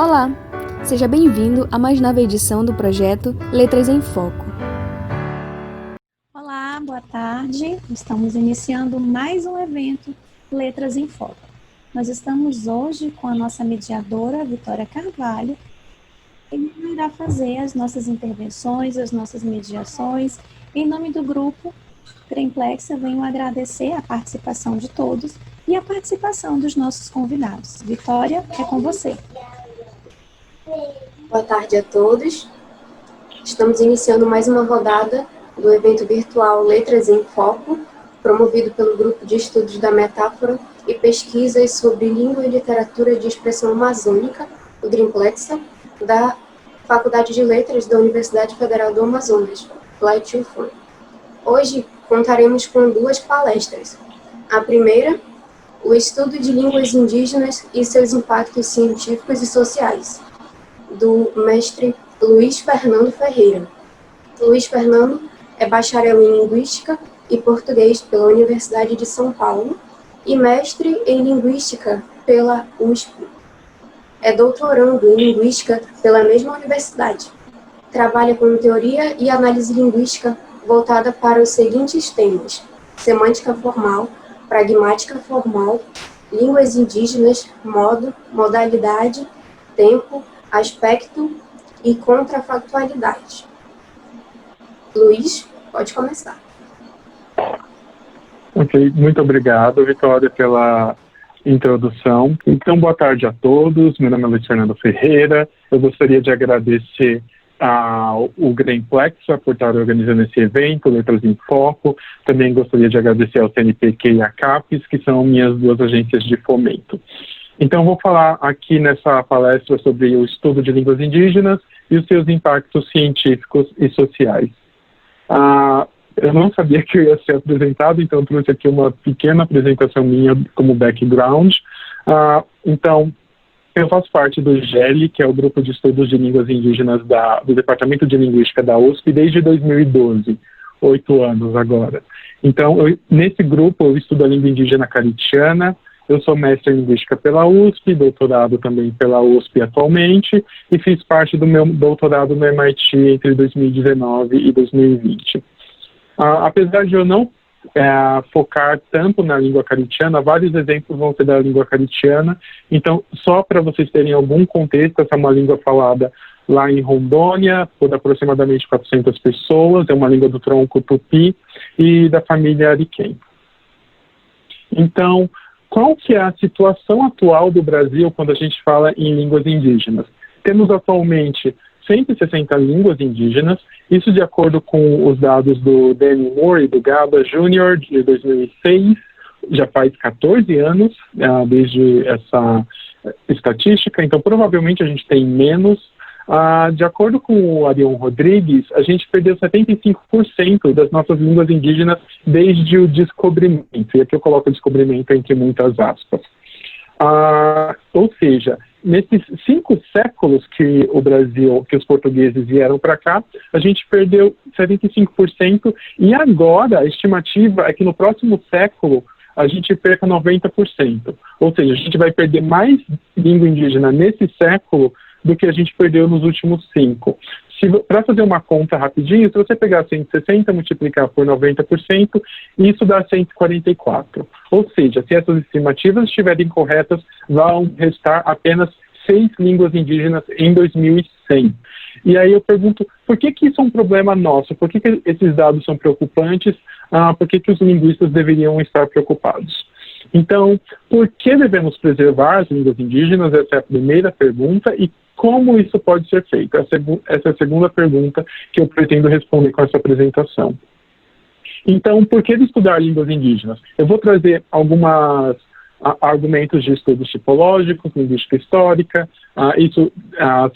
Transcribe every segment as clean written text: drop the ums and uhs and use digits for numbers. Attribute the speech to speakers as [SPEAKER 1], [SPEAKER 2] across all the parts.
[SPEAKER 1] Olá, seja bem-vindo a mais nova edição do projeto Letras em Foco.
[SPEAKER 2] Olá, boa tarde. Estamos iniciando mais um evento Letras em Foco. Nós estamos hoje com a nossa mediadora, Vitória Carvalho, e irá fazer as nossas intervenções, as nossas mediações. Em nome do grupo Tremplexa, venho agradecer a participação de todos e a participação dos nossos convidados. Vitória, é com você.
[SPEAKER 3] Boa tarde a todos. Estamos iniciando mais uma rodada do evento virtual Letras em Foco, promovido pelo Grupo de Estudos da Metáfora e Pesquisas sobre Língua e Literatura de Expressão Amazônica, o Drimplexa, da Faculdade de Letras da Universidade Federal do Amazonas, Flight to Fun. Hoje contaremos com duas palestras. A primeira, o estudo de línguas indígenas e seus impactos científicos e sociais, do mestre Luiz Fernando Ferreira. Luiz Fernando é bacharel em Linguística e Português pela Universidade de São Paulo e mestre em Linguística pela USP. É doutorando em Linguística pela mesma universidade. Trabalha com teoria e análise linguística voltada para os seguintes temas: semântica formal, pragmática formal, línguas indígenas, modo, modalidade, tempo, aspecto e contrafactualidade. Luiz, pode começar.
[SPEAKER 4] Ok, muito obrigado, Vitória, pela introdução. Então, boa tarde a todos. Meu nome é Luiz Fernando Ferreira. Eu gostaria de agradecer ao Drimplexa por estar organizando esse evento, Letras em Foco. Também gostaria de agradecer ao CNPq e à CAPES, que são minhas duas agências de fomento. Então, vou falar aqui nessa palestra sobre o estudo de línguas indígenas e os seus impactos científicos e sociais. Eu não sabia que eu ia ser apresentado, então trouxe aqui uma pequena apresentação minha como background. Então, eu faço parte do GELI, que é o Grupo de Estudos de Línguas Indígenas do Departamento de Linguística da USP, desde 2012, 8 anos agora. Então, nesse grupo, eu estudo a língua indígena caritiana. Eu sou mestre em Linguística pela USP, doutorado também pela USP atualmente, e fiz parte do meu doutorado no MIT entre 2019 e 2020. Apesar de eu não focar tanto na língua caritiana, vários exemplos vão ser da língua caritiana. Então, só para vocês terem algum contexto, essa é uma língua falada lá em Rondônia, por aproximadamente 400 pessoas, é uma língua do tronco Tupi e da família Ariquém. Então, qual que é a situação atual do Brasil quando a gente fala em línguas indígenas? Temos atualmente 160 línguas indígenas, isso de acordo com os dados do Danny Moore e do Gaba Jr. de 2006, já faz 14 anos desde essa estatística, então provavelmente a gente tem menos. De acordo com o Arion Rodrigues, a gente perdeu 75% das nossas línguas indígenas desde o descobrimento, e aqui eu coloco o descobrimento entre muitas aspas. Ou seja, nesses 5 séculos que o Brasil, que os portugueses vieram para cá, a gente perdeu 75%, e agora a estimativa é que no próximo século a gente perca 90%. Ou seja, a gente vai perder mais língua indígena nesse século do que a gente perdeu nos últimos 5. Para fazer uma conta rapidinho, se você pegar 160 e multiplicar por 90%, isso dá 144. Ou seja, se essas estimativas estiverem corretas, vão restar apenas 6 línguas indígenas em 2100. E aí eu pergunto, por que isso é um problema nosso? Por que esses dados são preocupantes? Por que os linguistas deveriam estar preocupados? Então, por que devemos preservar as línguas indígenas? Essa é a primeira pergunta. E como isso pode ser feito? Essa é a segunda pergunta que eu pretendo responder com essa apresentação. Então, por que estudar línguas indígenas? Eu vou trazer alguns argumentos de estudos tipológicos, linguística histórica, isso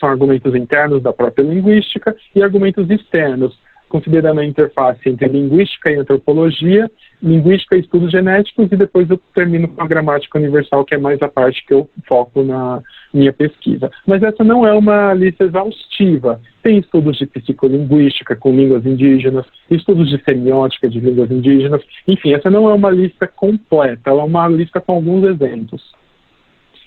[SPEAKER 4] são argumentos internos da própria linguística, e argumentos externos, considerando a interface entre linguística e antropologia, linguística e estudos genéticos, e depois eu termino com a gramática universal, que é mais a parte que eu foco na minha pesquisa. Mas essa não é uma lista exaustiva. Tem estudos de psicolinguística com línguas indígenas, estudos de semiótica de línguas indígenas, enfim, essa não é uma lista completa, ela é uma lista com alguns exemplos.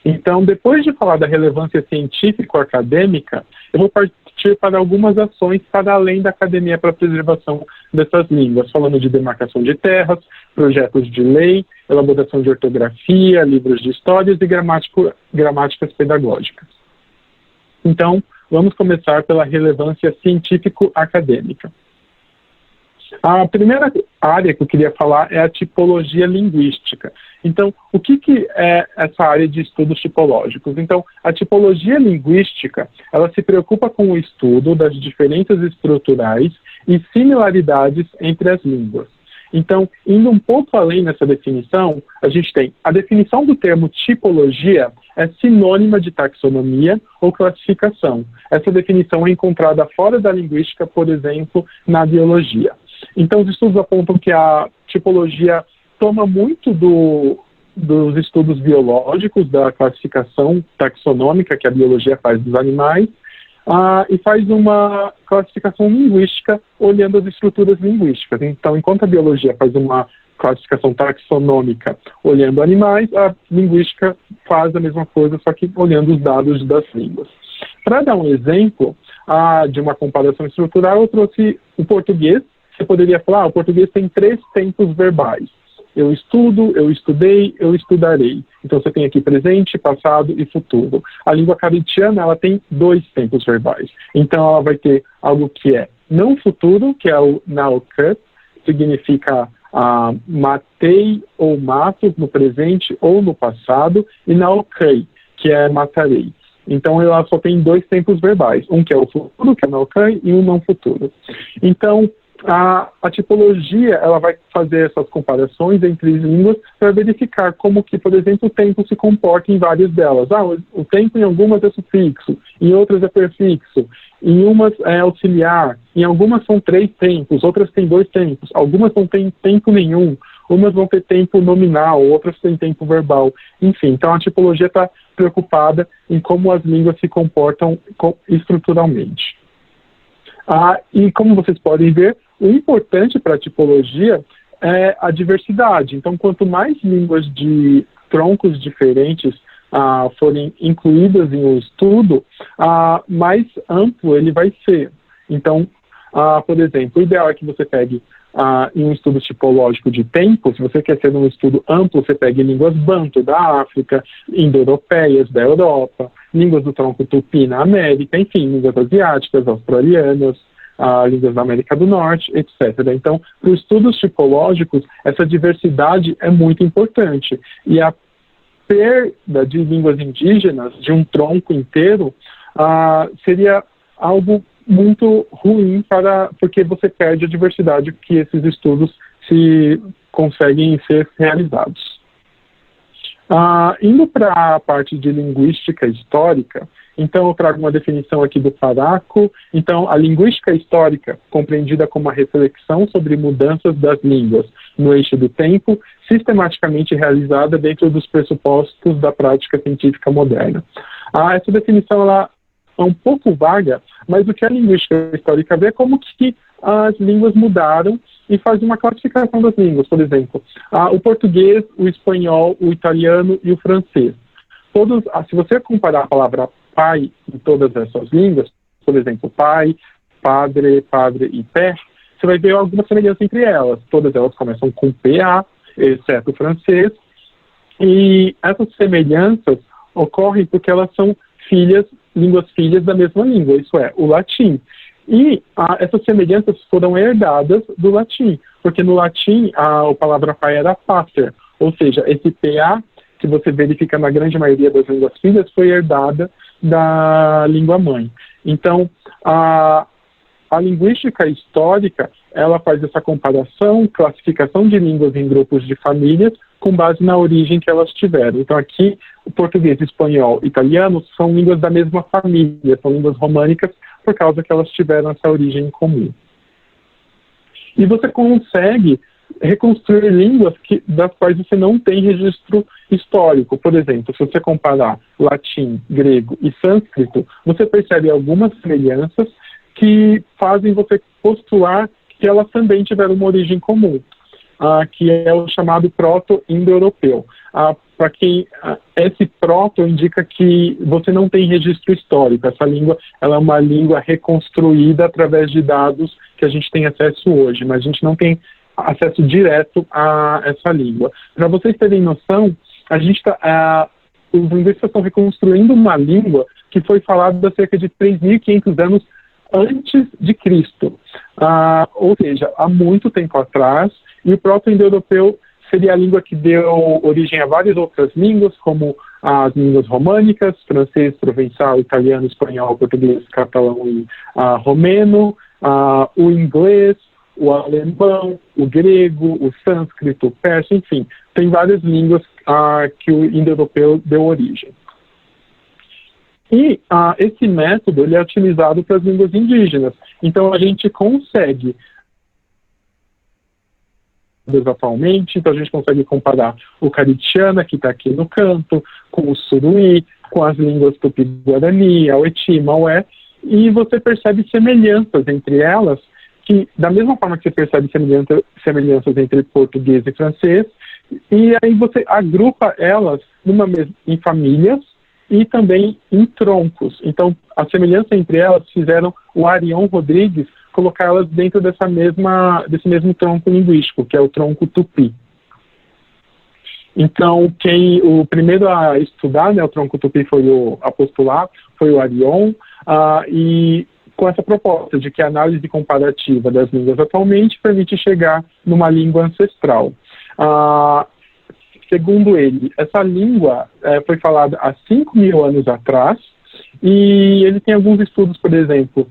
[SPEAKER 4] Então, depois de falar da relevância científico-acadêmica, eu vou partir para algumas ações para além da academia para a preservação dessas línguas, falando de demarcação de terras, projetos de lei, elaboração de ortografia, livros de histórias e gramáticas pedagógicas. Então, vamos começar pela relevância científico-acadêmica. A primeira área que eu queria falar é a tipologia linguística. Então, o que é essa área de estudos tipológicos? Então, a tipologia linguística, ela se preocupa com o estudo das diferenças estruturais e similaridades entre as línguas. Então, indo um pouco além nessa definição, a gente tem a definição do termo tipologia é sinônima de taxonomia ou classificação. Essa definição é encontrada fora da linguística, por exemplo, na biologia. Então, os estudos apontam que a tipologia toma muito dos estudos biológicos, da classificação taxonômica que a biologia faz dos animais, e faz uma classificação linguística olhando as estruturas linguísticas. Então, enquanto a biologia faz uma classificação taxonômica olhando animais, a linguística faz a mesma coisa, só que olhando os dados das línguas. Para dar um exemplo de uma comparação estrutural, eu trouxe o português. Você poderia falar, o português tem 3 tempos verbais. Eu estudo, eu estudei, eu estudarei. Então você tem aqui presente, passado e futuro. A língua caritiana, ela tem 2 tempos verbais. Então ela vai ter algo que é não futuro, que é o naukat, significa matei ou mato no presente ou no passado, e naukai, que é matarei. Então ela só tem 2 tempos verbais. Um que é o futuro, que é o naukai, e um não futuro. Então, a tipologia, ela vai fazer essas comparações entre línguas para verificar como que, por exemplo, o tempo se comporta em várias delas. O tempo em algumas é sufixo, em outras é prefixo, em umas é auxiliar, em algumas são 3 tempos, outras têm 2 tempos, algumas não têm tempo nenhum, umas vão ter tempo nominal, outras têm tempo verbal. Enfim, então a tipologia está preocupada em como as línguas se comportam estruturalmente. E como vocês podem ver, o importante para a tipologia é a diversidade. Então, quanto mais línguas de troncos diferentes forem incluídas em um estudo, mais amplo ele vai ser. Então, por exemplo, o ideal é que você pegue em um estudo tipológico de tempo. Se você quer ser um estudo amplo, você pegue línguas banto da África, indo-europeias da Europa, línguas do tronco tupi na América, enfim, línguas asiáticas, australianas, línguas da América do Norte, etc. Então, para os estudos tipológicos, essa diversidade é muito importante. E a perda de línguas indígenas, de um tronco inteiro, seria algo muito ruim, porque você perde a diversidade que esses estudos conseguem ser realizados. Indo para a parte de linguística histórica, então eu trago uma definição aqui do Faraco. Então, a linguística histórica, compreendida como a reflexão sobre mudanças das línguas no eixo do tempo, sistematicamente realizada dentro dos pressupostos da prática científica moderna. Essa definição ela é um pouco vaga, mas o que a linguística histórica vê é como que as línguas mudaram e faz uma classificação das línguas. Por exemplo, o português, o espanhol, o italiano e o francês. Se você comparar a palavra pai em todas essas línguas, por exemplo, pai, padre e pé, você vai ver alguma semelhança entre elas. Todas elas começam com PA, exceto o francês, e essas semelhanças ocorrem porque elas são línguas filhas da mesma língua, isso é, o latim. E essas semelhanças foram herdadas do latim, porque no latim a palavra pai era pater, ou seja, esse PA, que você verifica na grande maioria das línguas filhas, foi herdada da língua mãe. Então, a linguística histórica, ela faz essa comparação, classificação de línguas em grupos de famílias, com base na origem que elas tiveram. Então, aqui, o português, espanhol e italiano são línguas da mesma família, são línguas românicas, por causa que elas tiveram essa origem em comum. E você consegue reconstruir línguas das quais você não tem registro histórico. Por exemplo, se você comparar latim, grego e sânscrito, você percebe algumas semelhanças que fazem você postular que elas também tiveram uma origem comum, que é o chamado proto-indo-europeu. para quem esse proto indica que você não tem registro histórico. Essa língua ela é uma língua reconstruída através de dados que a gente tem acesso hoje, mas a gente não tem acesso direto a essa língua. Para vocês terem noção, os linguistas estão reconstruindo uma língua que foi falada há cerca de 3.500 anos antes de Cristo, ou seja, há muito tempo atrás, e o proto-indo-europeu seria a língua que deu origem a várias outras línguas, como as línguas românicas, francês, provençal, italiano, espanhol, português, catalão e romeno, o inglês, o alemão, o grego, o sânscrito, o persa, enfim, tem várias línguas que o indo-europeu deu origem. E esse método ele é utilizado para as línguas indígenas. Então, a gente consegue, atualmente, então a gente consegue comparar o Caritiana, que está aqui no canto, com o Suruí, com as línguas Tupi-Guarani, Aueti, Maué, e você percebe semelhanças entre elas, que da mesma forma que você percebe semelhanças entre português e francês, e aí você agrupa elas em famílias, e também em troncos. Então, a semelhança entre elas fizeram o Arion Rodrigues colocá-las dentro desse mesmo tronco linguístico, que é o tronco tupi. Então, o primeiro a estudar, né, o tronco tupi a postular, foi o Arion, e com essa proposta de que a análise comparativa das línguas atualmente permite chegar numa língua ancestral. Segundo ele, essa língua foi falada há 5.000 anos atrás, e ele tem alguns estudos, por exemplo,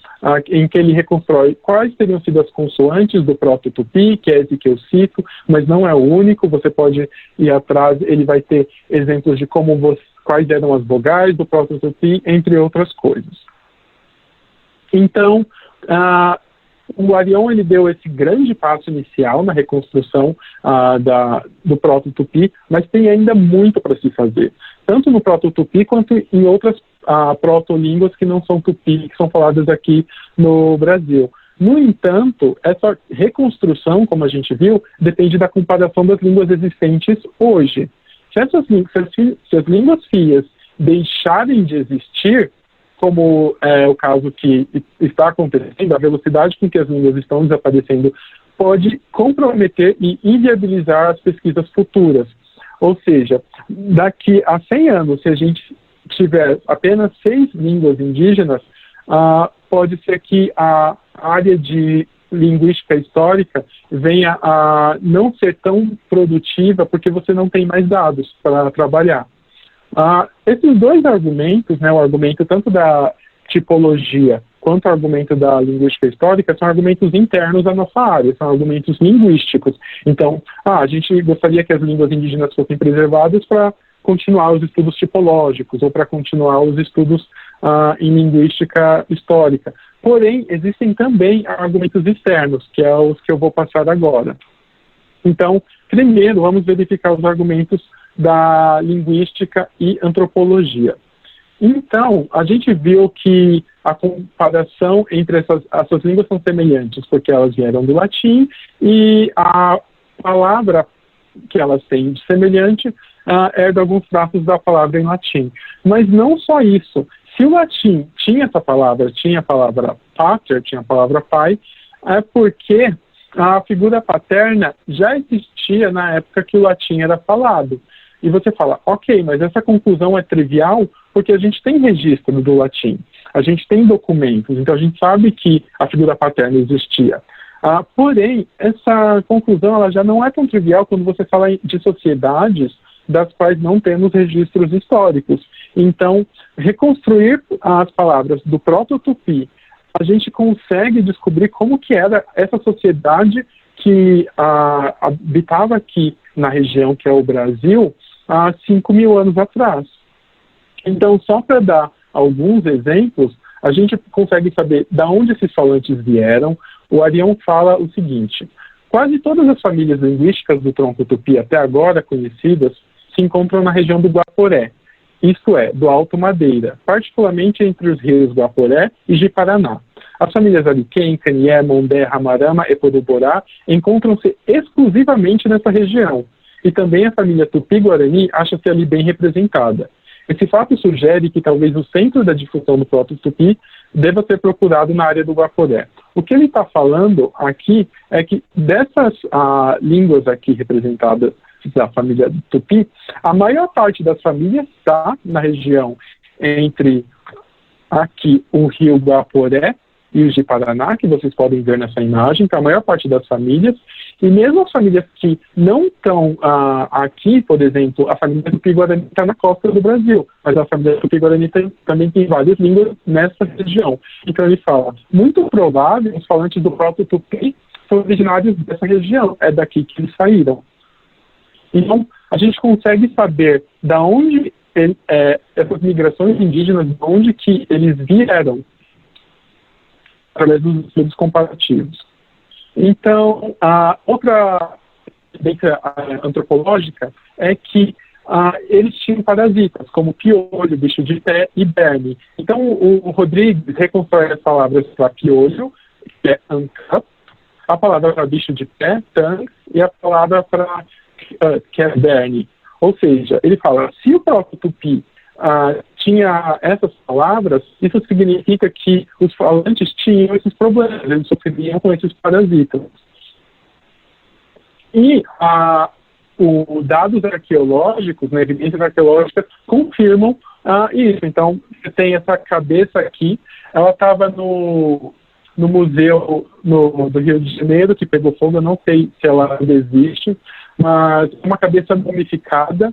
[SPEAKER 4] em que ele reconstrói quais teriam sido as consoantes do proto-tupi, que é esse que eu cito, mas não é o único, você pode ir atrás, ele vai ter exemplos de quais eram as vogais do proto-tupi, entre outras coisas. Então, o Arion ele deu esse grande passo inicial na reconstrução do proto-tupi, mas tem ainda muito para se fazer, tanto no proto-tupi quanto em outras proto-línguas que não são tupi, que são faladas aqui no Brasil. No entanto, essa reconstrução, como a gente viu, depende da comparação das línguas existentes hoje. Se as línguas fias deixarem de existir, como é o caso que está acontecendo, a velocidade com que as línguas estão desaparecendo pode comprometer e inviabilizar as pesquisas futuras. Ou seja, daqui a 100 anos, se a gente tiver apenas 6 línguas indígenas, pode ser que a área de linguística histórica venha a não ser tão produtiva porque você não tem mais dados para trabalhar. Esses dois argumentos, né, o argumento tanto da tipologia quanto o argumento da linguística histórica, são argumentos internos à nossa área, são argumentos linguísticos. Então, a gente gostaria que as línguas indígenas fossem preservadas para continuar os estudos tipológicos ou para continuar os estudos em linguística histórica. Porém, existem também argumentos externos, que é os que eu vou passar agora. Então, primeiro, vamos verificar os argumentos da linguística e antropologia. Então, a gente viu que a comparação entre essas línguas são semelhantes, porque elas vieram do latim, e a palavra que elas têm de semelhante herda alguns traços da palavra em latim. Mas não só isso. Se o latim tinha a palavra pater, tinha a palavra pai, é porque a figura paterna já existia na época que o latim era falado. E você fala, ok, mas essa conclusão é trivial porque a gente tem registro do latim, a gente tem documentos, então a gente sabe que a figura paterna existia. Porém, essa conclusão ela já não é tão trivial quando você fala de sociedades das quais não temos registros históricos. Então, reconstruir as palavras do proto-tupi, a gente consegue descobrir como que era essa sociedade que habitava aqui na região que é o Brasil há 5.000 anos atrás. Então, só para dar alguns exemplos, a gente consegue saber de onde esses falantes vieram. O Arion fala o seguinte: quase todas as famílias linguísticas do tronco tupi até agora conhecidas se encontram na região do Guaporé, isto é, do Alto Madeira, particularmente entre os rios Guaporé e Ji-Paraná. As famílias Ariquém, Canié, Mondé, Ramarama e Poruborá encontram-se exclusivamente nessa região. e também a família Tupi-Guarani acha-se ali bem representada. Esse fato sugere que talvez o centro da difusão do Proto-Tupi deva ser procurado na área do Guaporé. O que ele está falando aqui é que dessas línguas aqui representadas da família Tupi, a maior parte das famílias está na região entre aqui o rio Guaporé e o Ji-Paraná, que vocês podem ver nessa imagem, então a maior parte das famílias, e mesmo as famílias que não estão aqui, por exemplo, a família Tupi-Guarani está na costa do Brasil, mas a família Tupi-Guarani também tem várias línguas nessa região. Então ele fala, muito provável, os falantes do Proto-Tupi são originários dessa região, é daqui que eles saíram. Então, a gente consegue saber da onde essas migrações indígenas, de onde que eles vieram, através dos estudos comparativos. Então, a outra evidência antropológica é que eles tinham parasitas, como piolho, bicho de pé e berme. Então, o Rodrigues reconstrói as palavras para piolho, que é ancup, a palavra para bicho de pé, tanks, e a palavra para que é berme. Ou seja, ele fala, se o Proto-Tupi tinha essas palavras, isso significa que os falantes tinham esses problemas, eles sofriam com esses parasitas. E os dados arqueológicos, evidências arqueológicas, confirmam isso. Então, você tem essa cabeça aqui, ela estava no museu do Rio de Janeiro, que pegou fogo, eu não sei se ela ainda existe, mas uma cabeça mumificada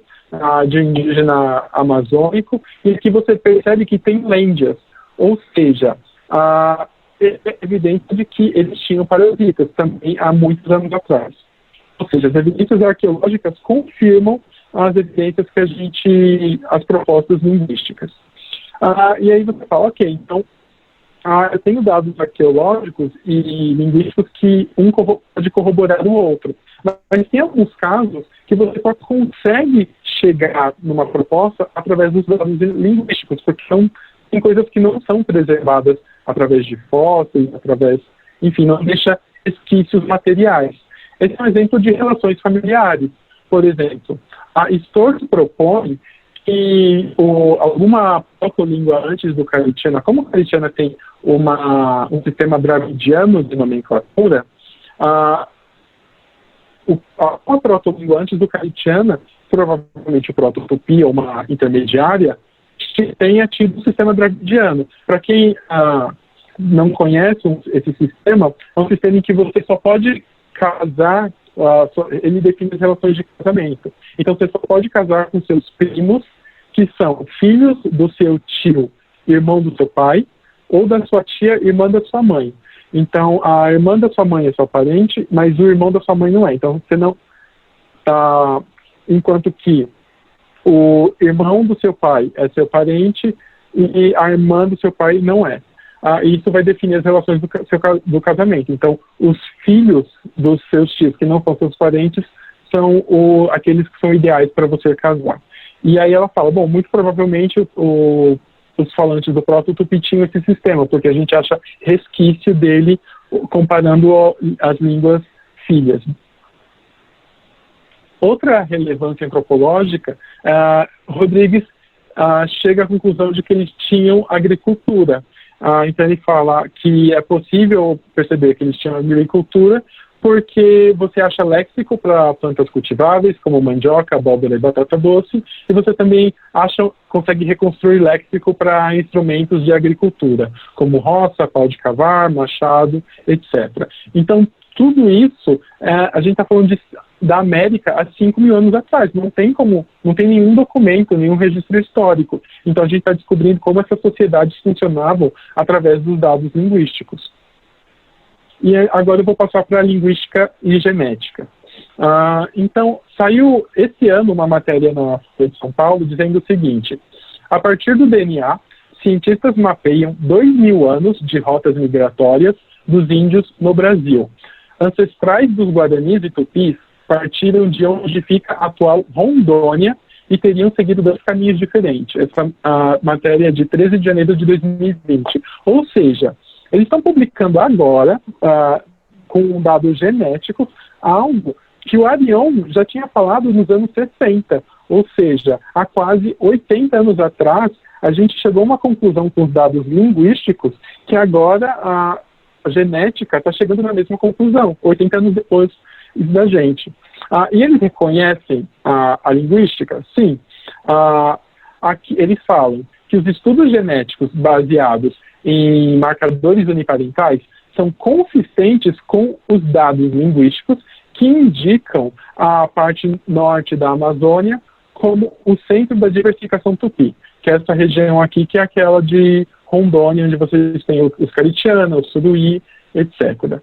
[SPEAKER 4] de um indígena amazônico, e aqui você percebe que tem lêndias, ou seja, é evidente de que eles tinham parasitas também há muitos anos atrás. Ou seja, as evidências arqueológicas confirmam as evidências que as propostas linguísticas. E aí você fala, ok, então eu tenho dados arqueológicos e linguísticos que um pode corroborar o outro. Mas tem alguns casos que você só consegue chegar numa proposta através dos dados linguísticos, porque tem coisas que não são preservadas através de fósseis, enfim, não deixa resquícios materiais. Esse é um exemplo de relações familiares. Por exemplo, a Storrs propõe que alguma protolíngua antes do Caritiana, como o Caritiana tem um sistema dravidiano de nomenclatura, uma protolíngua antes do Caritiana, provavelmente o Proto-Tupi ou uma intermediária, que tenha tido o sistema dravidiano. Para quem não conhece esse sistema, é um sistema em que você só pode casar, ele define as relações de casamento. Então você só pode casar com seus primos, que são filhos do seu tio, irmão do seu pai, ou da sua tia, irmã da sua mãe. Então, a irmã da sua mãe é sua parente, mas o irmão da sua mãe não é. Então, você não... enquanto que o irmão do seu pai é seu parente e a irmã do seu pai não é. Isso vai definir as relações do casamento. Então, os filhos dos seus tios, que não são seus parentes, são aqueles que são ideais para você casar. E aí ela fala, bom, muito provavelmente os falantes do Proto-Tupi tinham esse sistema, porque a gente acha resquício dele comparando as línguas filhas. Outra relevância antropológica, Rodrigues chega à conclusão de que eles tinham agricultura. Então ele fala que é possível perceber que eles tinham agricultura porque você acha léxico para plantas cultiváveis, como mandioca, abóbora e batata doce, e você também consegue reconstruir léxico para instrumentos de agricultura, como roça, pau de cavar, machado, etc. Então, tudo isso, a gente está falando da América há 5.000 anos atrás, não tem nenhum documento, nenhum registro histórico. Então, a gente está descobrindo como essas sociedades funcionavam através dos dados linguísticos. E agora eu vou passar para a linguística e genética. Então, saiu esse ano uma matéria na Folha de São Paulo dizendo o seguinte: a partir do DNA, cientistas mapeiam 2.000 anos de rotas migratórias dos índios no Brasil. Ancestrais dos Guaranis e Tupis partiram de onde fica a atual Rondônia e teriam seguido 2 caminhos diferentes. Essa matéria é de 13 de janeiro de 2020. Ou seja, eles estão publicando agora, com dados genéticos, algo que o Arion já tinha falado nos anos 60, ou seja, há quase 80 anos atrás, a gente chegou a uma conclusão com os dados linguísticos que agora a genética está chegando na mesma conclusão, 80 anos depois da gente. E eles reconhecem a linguística? Sim. Aqui, eles falam que os estudos genéticos baseados em marcadores uniparentais são consistentes com os dados linguísticos que indicam a parte norte da Amazônia como o centro da diversificação tupi, que é essa região aqui, que é aquela de Rondônia, onde vocês têm os Caritiana, o Suruí, etc.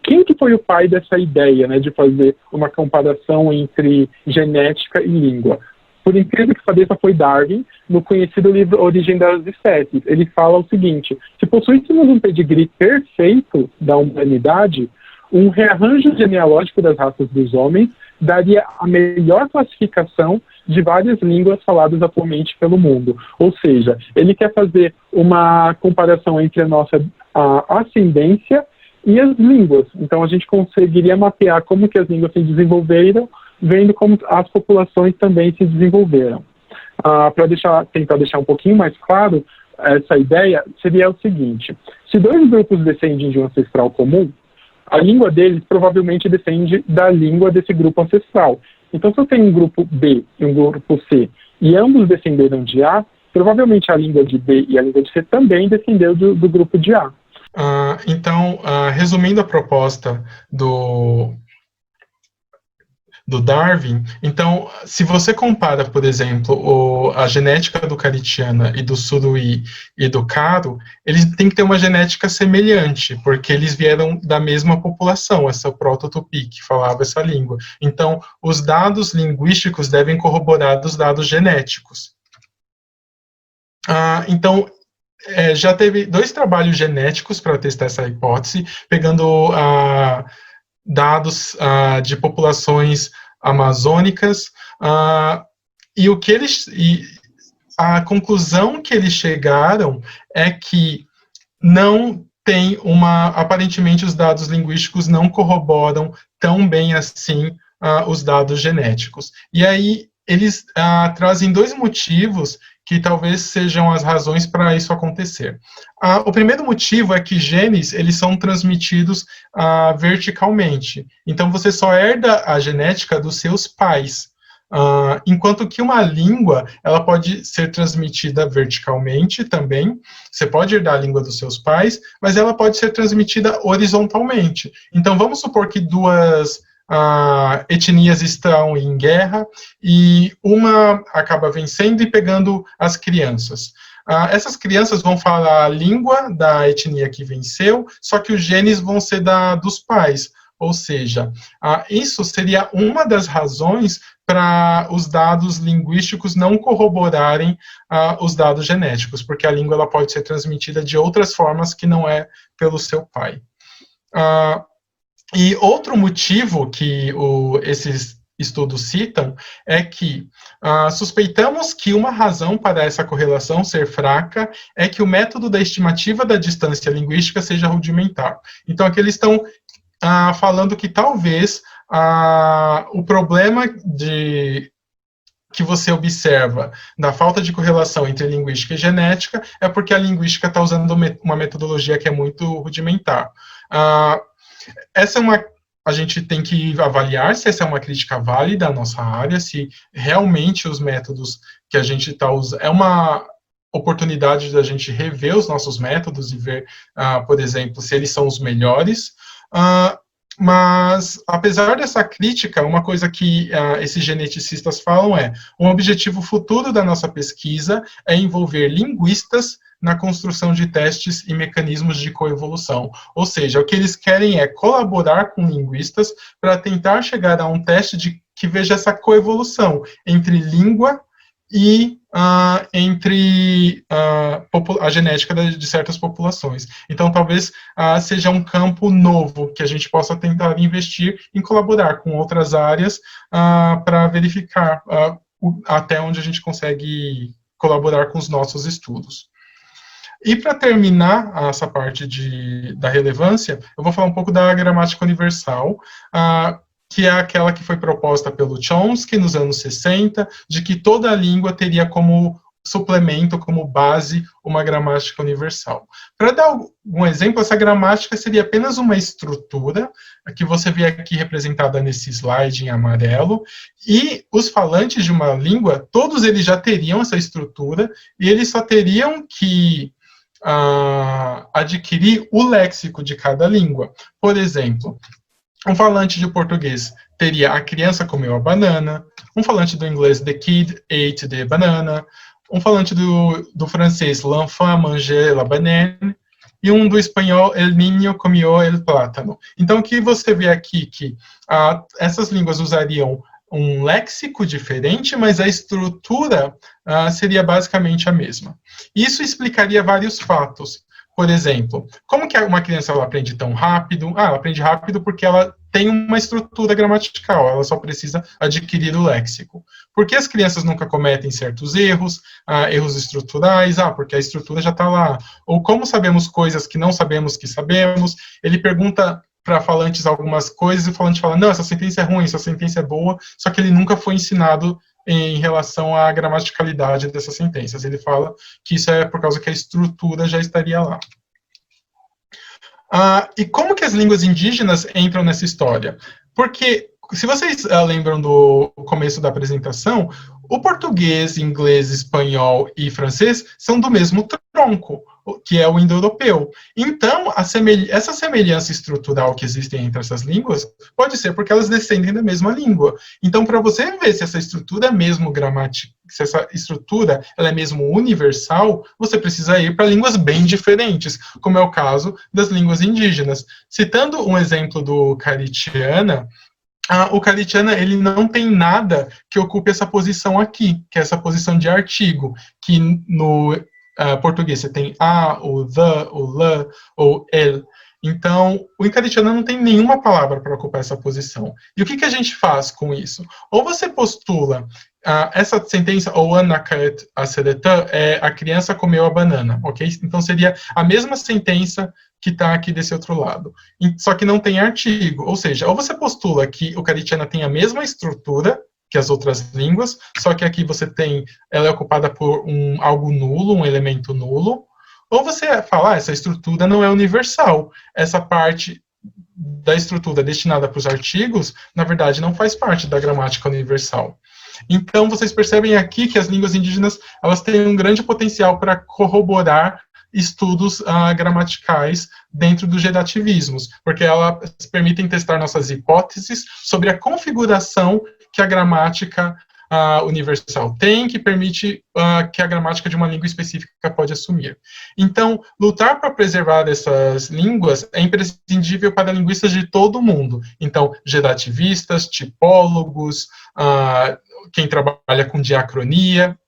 [SPEAKER 4] Quem que foi o pai dessa ideia, né, de fazer uma comparação entre genética e língua? Por incrível que pareça, foi Darwin, no conhecido livro Origem das Espécies. Ele fala o seguinte: se possuíssemos um pedigree perfeito da humanidade, um rearranjo genealógico das raças dos homens daria a melhor classificação de várias línguas faladas atualmente pelo mundo. Ou seja, ele quer fazer uma comparação entre a nossa ascendência e as línguas. Então a gente conseguiria mapear como que as línguas se desenvolveram, vendo como as populações também se desenvolveram. Para tentar deixar um pouquinho mais claro essa ideia, seria o seguinte: se dois grupos descendem de um ancestral comum, a língua deles provavelmente descende da língua desse grupo ancestral. Então, se eu tenho um grupo B e um grupo C, e ambos descenderam de A, provavelmente a língua de B e a língua de C também descendeu do grupo de A.
[SPEAKER 5] Então, resumindo a proposta do Darwin, então, se você compara, por exemplo, a genética do Caritiana e do Suruí e do Caro, eles têm que ter uma genética semelhante, porque eles vieram da mesma população, essa proto-tupi que falava essa língua. Então, os dados linguísticos devem corroborar dos dados genéticos. Então, já teve 2 trabalhos genéticos para testar essa hipótese, pegando dados de populações amazônicas, e a conclusão que eles chegaram é que não tem aparentemente os dados linguísticos não corroboram tão bem assim os dados genéticos. E aí eles trazem 2 motivos que talvez sejam as razões para isso acontecer. O primeiro motivo é que genes, eles são transmitidos verticalmente. Então, você só herda a genética dos seus pais. Enquanto que uma língua, ela pode ser transmitida verticalmente também. Você pode herdar a língua dos seus pais, mas ela pode ser transmitida horizontalmente. Então, vamos supor que 2 etnias estão em guerra e uma acaba vencendo e pegando as crianças. Essas crianças vão falar a língua da etnia que venceu, só que os genes vão ser dos pais. Ou seja, isso seria uma das razões para os dados linguísticos não corroborarem os dados genéticos, porque a língua ela pode ser transmitida de outras formas que não é pelo seu pai. E outro motivo que esses estudos citam é que suspeitamos que uma razão para essa correlação ser fraca é que o método da estimativa da distância linguística seja rudimentar. Então, aqui eles estão falando que talvez o problema que você observa da falta de correlação entre linguística e genética é porque a linguística está usando uma metodologia que é muito rudimentar. A gente tem que avaliar se essa é uma crítica válida à nossa área, se realmente os métodos que a gente está usando... É uma oportunidade da gente rever os nossos métodos e ver, por exemplo, se eles são os melhores. Mas, apesar dessa crítica, uma coisa que esses geneticistas falam um objetivo futuro da nossa pesquisa é envolver linguistas na construção de testes e mecanismos de coevolução. Ou seja, o que eles querem é colaborar com linguistas para tentar chegar a um teste que veja essa coevolução entre língua e entre a genética de certas populações. Então, talvez seja um campo novo que a gente possa tentar investir em colaborar com outras áreas para verificar até onde a gente consegue colaborar com os nossos estudos. E para terminar essa parte da relevância, eu vou falar um pouco da gramática universal, que é aquela que foi proposta pelo Chomsky nos anos 60, de que toda língua teria como suplemento, como base, uma gramática universal. Para dar um exemplo, essa gramática seria apenas uma estrutura, que você vê aqui representada nesse slide em amarelo, e os falantes de uma língua, todos eles já teriam essa estrutura, e eles só teriam que adquirir o léxico de cada língua. Por exemplo, um falante de português teria a criança comeu a banana, um falante do inglês the kid ate the banana, um falante do francês l'enfant mangeait la banane, e um do espanhol el niño comió el plátano. Então, o que você vê aqui que essas línguas usariam um léxico diferente, mas a estrutura seria basicamente a mesma. Isso explicaria vários fatos. Por exemplo, como que uma criança ela aprende tão rápido? Ela aprende rápido porque ela tem uma estrutura gramatical, ela só precisa adquirir o léxico. Por que as crianças nunca cometem certos erros, erros estruturais? Porque a estrutura já está lá. Ou como sabemos coisas que não sabemos que sabemos? Ele pergunta para falantes algumas coisas e o falante fala, não, essa sentença é ruim, essa sentença é boa, só que ele nunca foi ensinado em relação à gramaticalidade dessas sentenças. Ele fala que isso é por causa que a estrutura já estaria lá. E como que as línguas indígenas entram nessa história? Porque, se vocês lembram do começo da apresentação, o português, inglês, espanhol e francês são do mesmo tronco, que é o indo-europeu. Então, essa semelhança estrutural que existe entre essas línguas pode ser porque elas descendem da mesma língua. Então, para você ver se essa estrutura é mesmo gramática, se essa estrutura ela é mesmo universal, você precisa ir para línguas bem diferentes, como é o caso das línguas indígenas. Citando um exemplo do Caritiana, o Caritiana ele não tem nada que ocupe essa posição aqui, que é essa posição de artigo, que no português você tem o the, o la, ou el. Então, o Incaritiana não tem nenhuma palavra para ocupar essa posição. E o que a gente faz com isso? Ou você postula essa sentença, ou anakat aseretã, a criança comeu a banana, ok? Então, seria a mesma sentença que está aqui desse outro lado. Só que não tem artigo. Ou seja, ou você postula que o Caritiana tem a mesma estrutura que as outras línguas, só que aqui ela é ocupada por algo nulo, um elemento nulo, ou você fala, essa estrutura não é universal, essa parte da estrutura destinada para os artigos, na verdade, não faz parte da gramática universal. Então, vocês percebem aqui que as línguas indígenas, elas têm um grande potencial para corroborar estudos gramaticais dentro dos gerativismos, porque elas permitem testar nossas hipóteses sobre a configuração que a gramática universal tem, que permite que a gramática de uma língua específica pode assumir. Então, lutar para preservar essas línguas é imprescindível para linguistas de todo o mundo. Então, gerativistas, tipólogos, quem trabalha com diacronia.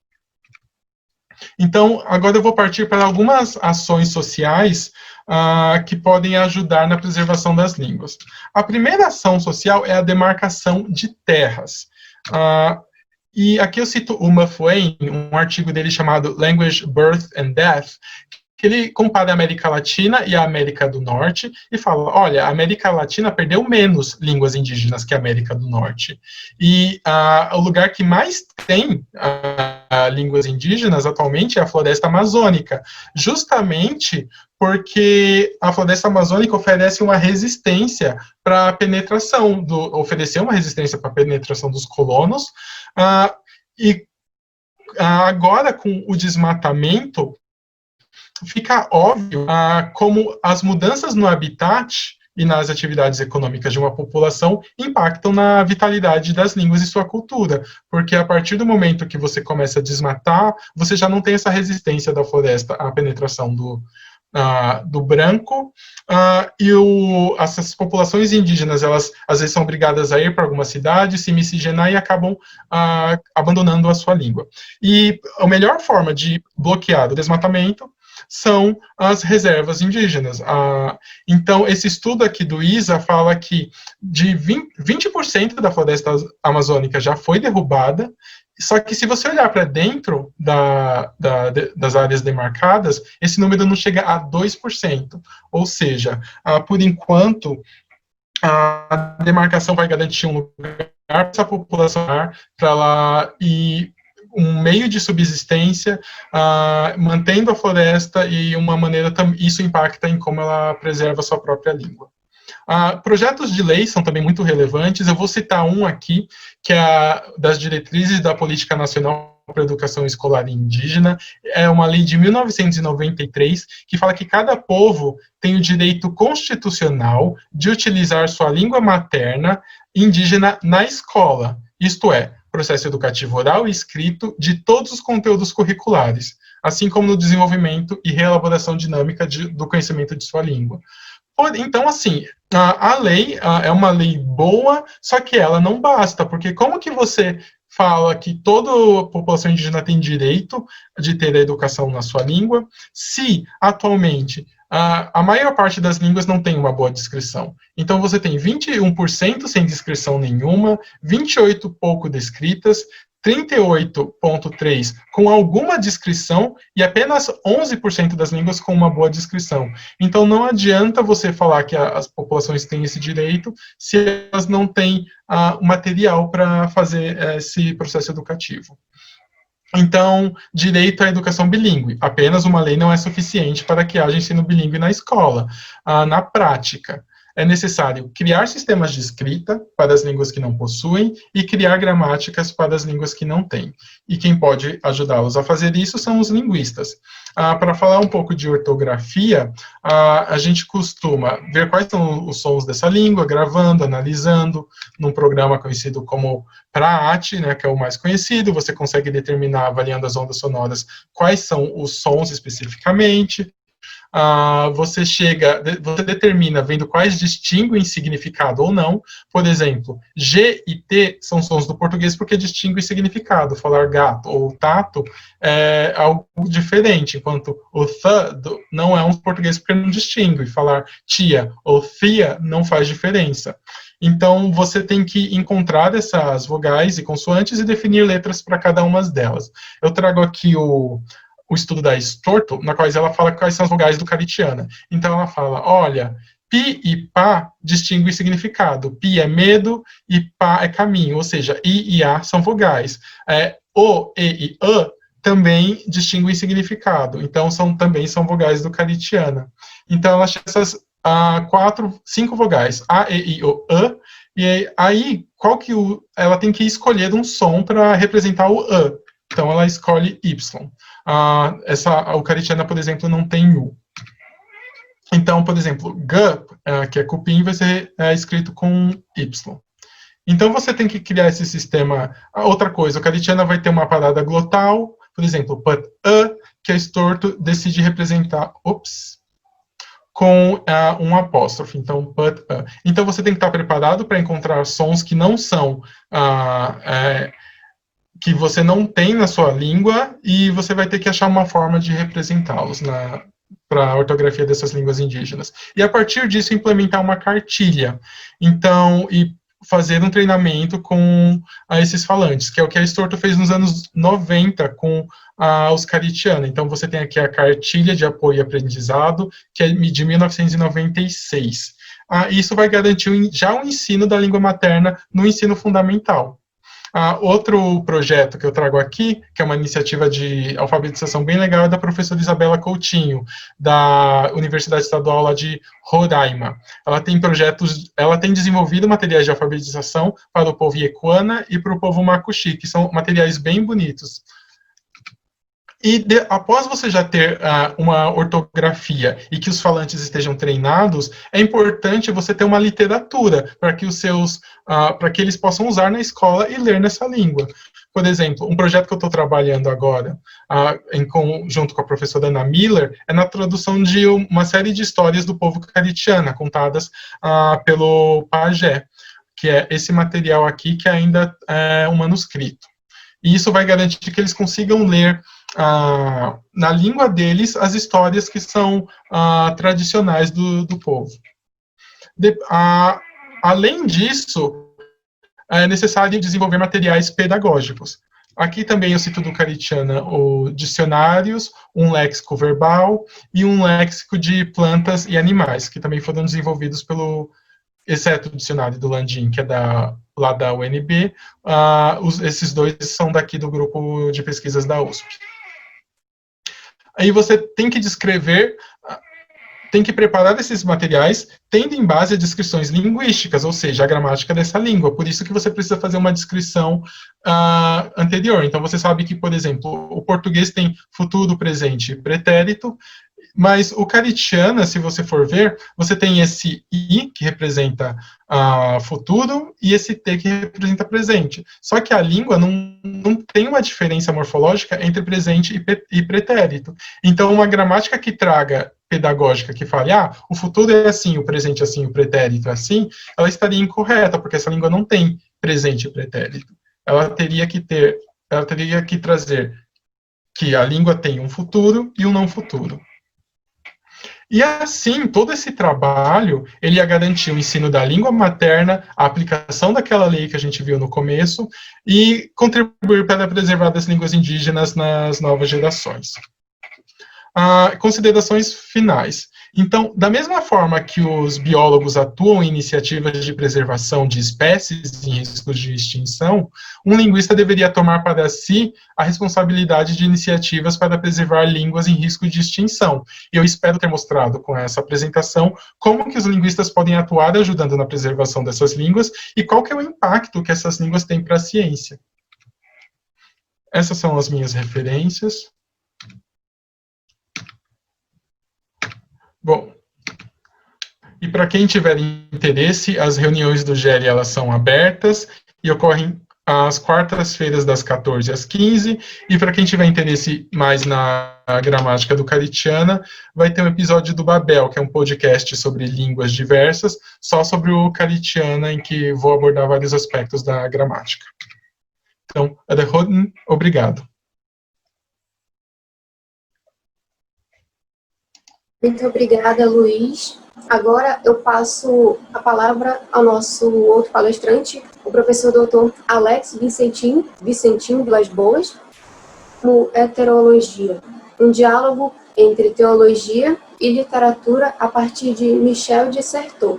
[SPEAKER 5] Então, agora eu vou partir para algumas ações sociais que podem ajudar na preservação das línguas. A primeira ação social é a demarcação de terras. E aqui eu cito o Mafuen, um artigo dele chamado Language, Birth and Death, que ele compara a América Latina e a América do Norte e fala, olha, a América Latina perdeu menos línguas indígenas que a América do Norte. E o lugar que mais tem línguas indígenas atualmente é a floresta amazônica, justamente porque a floresta amazônica oferece uma resistência para a penetração, ofereceu uma resistência para a penetração dos colonos, e agora com o desmatamento, fica óbvio como as mudanças no habitat e nas atividades econômicas de uma população impactam na vitalidade das línguas e sua cultura, porque a partir do momento que você começa a desmatar, você já não tem essa resistência da floresta à penetração do branco, e essas populações indígenas, elas às vezes são obrigadas a ir para alguma cidade, se miscigenar e acabam abandonando a sua língua. E a melhor forma de bloquear o desmatamento são as reservas indígenas. Então, esse estudo aqui do ISA fala que de 20% da floresta amazônica já foi derrubada, Só que se você olhar para dentro das áreas demarcadas, esse número não chega a 2%. Ou seja, por enquanto, a demarcação vai garantir um lugar para essa população, para lá e um meio de subsistência, mantendo a floresta e uma maneira, isso impacta em como ela preserva a sua própria língua. Projetos de lei são também muito relevantes. Eu vou citar um aqui, que é das diretrizes da Política Nacional para a Educação Escolar Indígena. É uma lei de 1993, que fala que cada povo tem o direito constitucional de utilizar sua língua materna indígena na escola, isto é, processo educativo oral e escrito de todos os conteúdos curriculares, assim como no desenvolvimento e reelaboração dinâmica do conhecimento de sua língua. Então, assim, a lei é uma lei boa, só que ela não basta, porque como que você fala que toda a população indígena tem direito de ter a educação na sua língua, se, atualmente, a maior parte das línguas não tem uma boa descrição? Então, você tem 21% sem descrição nenhuma, 28% pouco descritas, 38,3% com alguma descrição e apenas 11% das línguas com uma boa descrição. Então, não adianta você falar que as populações têm esse direito se elas não têm material para fazer esse processo educativo. Então, direito à educação bilíngue. Apenas uma lei não é suficiente para que haja ensino bilíngue na escola. Na prática, é necessário criar sistemas de escrita para as línguas que não possuem e criar gramáticas para as línguas que não têm. E quem pode ajudá-los a fazer isso são os linguistas. Para falar um pouco de ortografia, a gente costuma ver quais são os sons dessa língua, gravando, analisando, num programa conhecido como PRAAT, né, que é o mais conhecido. Você consegue determinar, avaliando as ondas sonoras, quais são os sons especificamente. Você determina vendo quais distinguem significado ou não. Por exemplo, G e T são sons do português porque distinguem significado. Falar gato ou tato é algo diferente, enquanto o th não é um português porque não distingue. Falar tia ou fia não faz diferença. Então, você tem que encontrar essas vogais e consoantes e definir letras para cada uma delas. Eu trago aqui o estudo da Storto, na qual ela fala quais são as vogais do Caritiana. Então, ela fala, olha, pi e pá distinguem significado. Pi é medo e pá é caminho, ou seja, i e a são vogais. O, e também distinguem significado. Então, também são vogais do Caritiana. Então, ela chama essas 5 vogais, a, e, i, o, e aí, ela tem que escolher um som para representar o a. Então, ela escolhe Y. A Caritiana, por exemplo, não tem U. Então, por exemplo, G, que é cupim, vai ser escrito com Y. Então, você tem que criar esse sistema. Outra coisa, o Caritiana vai ter uma parada glotal, por exemplo, but que a Storto decide representar, com um apóstrofe. Então, but Então, você tem que estar preparado para encontrar sons que não são que você não tem na sua língua, e você vai ter que achar uma forma de representá-los para a ortografia dessas línguas indígenas. E, a partir disso, implementar uma cartilha. Então, e fazer um treinamento com esses falantes, que é o que a Storto fez nos anos 90 com os Caritiana. Então, você tem aqui a Cartilha de Apoio e Aprendizado, que é de 1996. Isso vai garantir já o ensino da língua materna no ensino fundamental. Outro projeto que eu trago aqui, que é uma iniciativa de alfabetização bem legal, é da professora Isabela Coutinho, da Universidade Estadual lá de Roraima. Ela tem desenvolvido materiais de alfabetização para o povo Iequana e para o povo Macuxi, que são materiais bem bonitos. E após você já ter uma ortografia e que os falantes estejam treinados, é importante você ter uma literatura para que para que eles possam usar na escola e ler nessa língua. Por exemplo, um projeto que eu estou trabalhando agora, em conjunto com a professora Ana Miller, é na tradução de uma série de histórias do povo Caritiana, contadas pelo Pajé, que é esse material aqui, que ainda é um manuscrito. E isso vai garantir que eles consigam ler na língua deles as histórias que são tradicionais do povo. Além disso, é necessário desenvolver materiais pedagógicos. Aqui também eu cito do Caritiana o dicionários, um léxico verbal e um léxico de plantas e animais, que também foram desenvolvidos exceto o dicionário do Landim, que é lá da UNB, esses dois são daqui do grupo de pesquisas da USP. Aí você tem que descrever, tem que preparar esses materiais tendo em base as descrições linguísticas, ou seja, a gramática dessa língua. Por isso que você precisa fazer uma descrição anterior. Então, você sabe que, por exemplo, o português tem futuro, presente e pretérito, mas o Caritiana, se você for ver, você tem esse I, que representa futuro, e esse T, que representa presente. Só que a língua não tem uma diferença morfológica entre presente e pretérito. Então, uma gramática que traga pedagógica, que fale, o futuro é assim, o presente é assim, o pretérito é assim, ela estaria incorreta, porque essa língua não tem presente e pretérito. Ela teria que trazer que a língua tem um futuro e um não futuro. E assim, todo esse trabalho, ele ia garantir o ensino da língua materna, a aplicação daquela lei que a gente viu no começo, e contribuir para preservar as línguas indígenas nas novas gerações. Considerações finais. Então, da mesma forma que os biólogos atuam em iniciativas de preservação de espécies em risco de extinção, um linguista deveria tomar para si a responsabilidade de iniciativas para preservar línguas em risco de extinção. E eu espero ter mostrado com essa apresentação como que os linguistas podem atuar ajudando na preservação dessas línguas e qual que é o impacto que essas línguas têm para a ciência. Essas são as minhas referências. Bom, e para quem tiver interesse, as reuniões do GERI, elas são abertas e ocorrem às quartas-feiras das 14 às 15, e para quem tiver interesse mais na gramática do Caritiana, vai ter um episódio do Babel, que é um podcast sobre línguas diversas, só sobre o Caritiana, em que vou abordar vários aspectos da gramática. Então, obrigado.
[SPEAKER 3] Muito obrigada, Luiz. Agora eu passo a palavra ao nosso outro palestrante, o professor doutor Alex Vicentim Vilas Boas, no Heterologia, um diálogo entre teologia e literatura a partir de Michel de Certeau.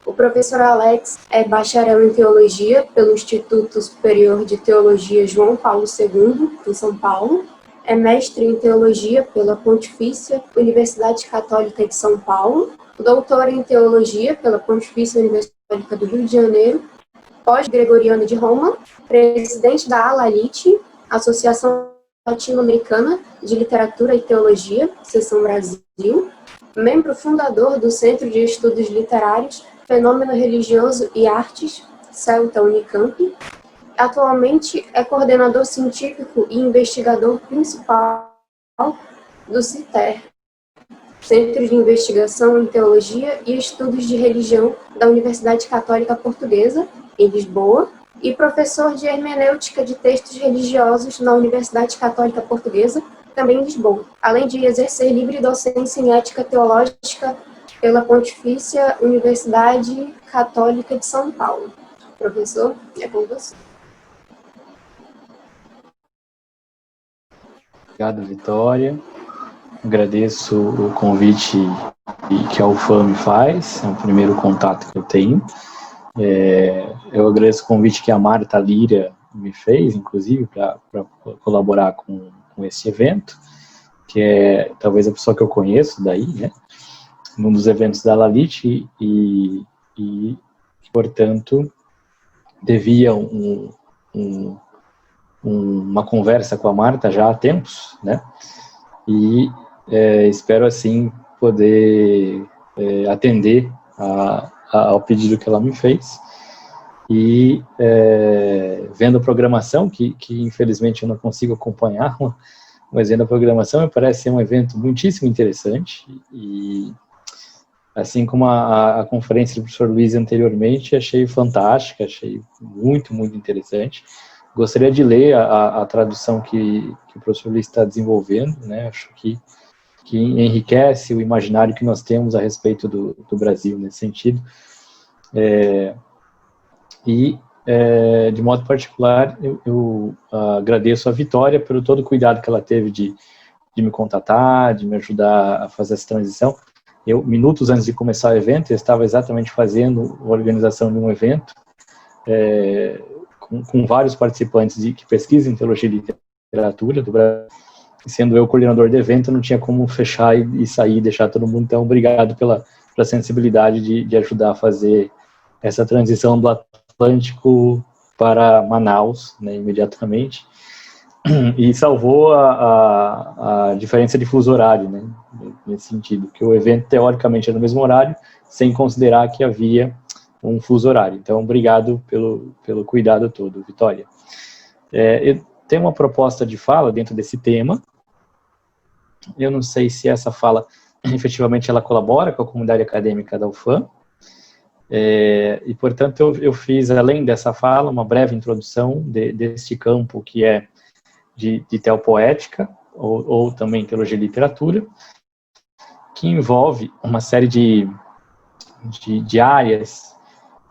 [SPEAKER 3] O professor Alex é bacharel em teologia pelo Instituto Superior de Teologia João Paulo II, em São Paulo. É mestre em teologia pela Pontifícia Universidade Católica de São Paulo, doutor em teologia pela Pontifícia Universidade Católica do Rio de Janeiro, pós-gregoriano de Roma, presidente da ALALIT, Associação Latino-Americana de Literatura e Teologia, Seção Brasil, membro fundador do Centro de Estudos Literários, Fenômeno Religioso e Artes, Celta Unicamp. Atualmente é coordenador científico e investigador principal do CITER, Centro de Investigação em Teologia e Estudos de Religião da Universidade Católica Portuguesa, em Lisboa, e professor de hermenêutica de textos religiosos na Universidade Católica Portuguesa, também em Lisboa, além de exercer livre docência em ética teológica pela Pontifícia Universidade Católica de São Paulo. Professor, é com você.
[SPEAKER 6] Obrigado, Vitória. Agradeço o convite que a UFAM me faz, é o primeiro contato que eu tenho. Eu agradeço o convite que a Marta Lira me fez, inclusive, para colaborar com esse evento, que é talvez a pessoa que eu conheço daí, né, num dos eventos da LALIT, e portanto, devia uma conversa com a Marta já há tempos, né, e espero, assim, poder atender ao pedido que ela me fez, e vendo a programação, que infelizmente eu não consigo acompanhar, mas vendo a programação, me parece ser um evento muitíssimo interessante, e assim como a conferência do professor Luiz anteriormente, achei fantástica, achei muito, muito interessante. Gostaria de ler a tradução que o professor Luiz está desenvolvendo, né? Acho que enriquece o imaginário que nós temos a respeito do Brasil nesse sentido. E de modo particular, eu agradeço a Vitória pelo todo o cuidado que ela teve de me contatar, de me ajudar a fazer essa transição. Eu, minutos antes de começar o evento, eu estava exatamente fazendo a organização de um evento com vários participantes que pesquisam em teologia e literatura do Brasil. Sendo eu coordenador do evento, não tinha como fechar e sair e deixar todo mundo. Então, obrigado pela sensibilidade de ajudar a fazer essa transição do Atlântico para Manaus, né, imediatamente. E salvou a diferença de fuso horário, né, nesse sentido, que o evento teoricamente era no mesmo horário, sem considerar que havia um fuso horário. Então, obrigado pelo cuidado todo, Vitória. Eu tenho uma proposta de fala dentro desse tema. Eu não sei se essa fala, efetivamente, ela colabora com a comunidade acadêmica da UFAM. E, portanto, eu fiz, além dessa fala, uma breve introdução deste campo que é de teopoética, ou também teologia e literatura, que envolve uma série de áreas,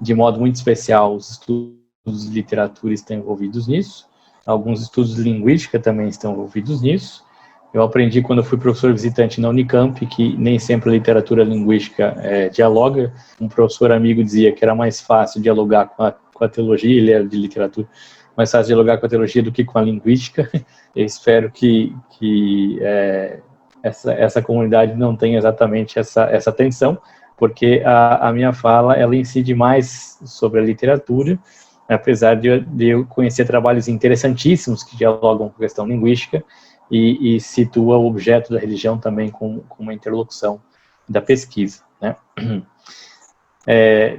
[SPEAKER 6] de modo muito especial, os estudos de literatura estão envolvidos nisso, alguns estudos de linguística também estão envolvidos nisso. Eu aprendi quando eu fui professor visitante na Unicamp que nem sempre a literatura linguística dialoga. Um professor amigo dizia que era mais fácil dialogar com a teologia, ele era de literatura, mais fácil dialogar com a teologia do que com a linguística. Eu espero que essa comunidade não tenha exatamente essa tensão, porque a minha fala, ela incide mais sobre a literatura, apesar de eu conhecer trabalhos interessantíssimos que dialogam com a questão linguística e situa o objeto da religião também com uma interlocução da pesquisa, né?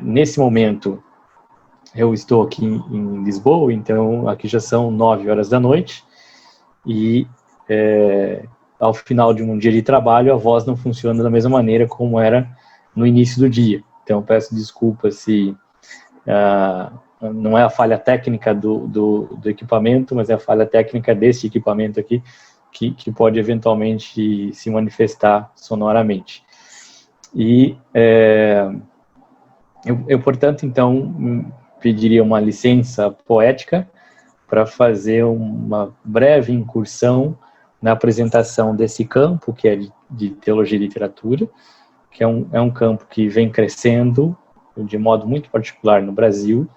[SPEAKER 6] Nesse momento, eu estou aqui em Lisboa, então aqui já são 9 horas da noite, e ao final de um dia de trabalho, a voz não funciona da mesma maneira como era no início do dia. Então, peço desculpas se não é a falha técnica do equipamento, mas é a falha técnica desse equipamento aqui, que pode eventualmente se manifestar sonoramente. E eu, portanto, então, pediria uma licença poética para fazer uma breve incursão na apresentação desse campo, que é de teologia e literatura, que é um campo que vem crescendo de modo muito particular no Brasil,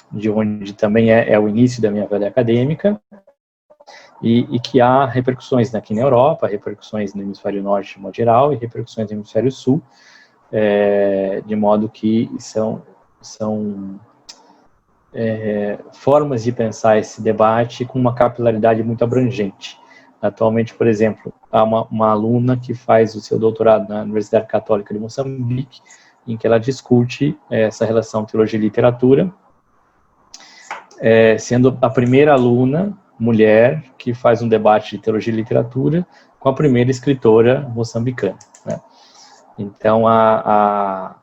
[SPEAKER 6] de onde também é o início da minha vida acadêmica, e que há repercussões aqui na Europa, repercussões no hemisfério norte, de modo geral, e repercussões no hemisfério sul, de modo que são formas de pensar esse debate com uma capilaridade muito abrangente. Atualmente, por exemplo, há uma aluna que faz o seu doutorado na Universidade Católica de Moçambique, em que ela discute essa relação teologia e literatura, sendo a primeira aluna mulher que faz um debate de teologia e literatura com a primeira escritora moçambicana, né? Então, há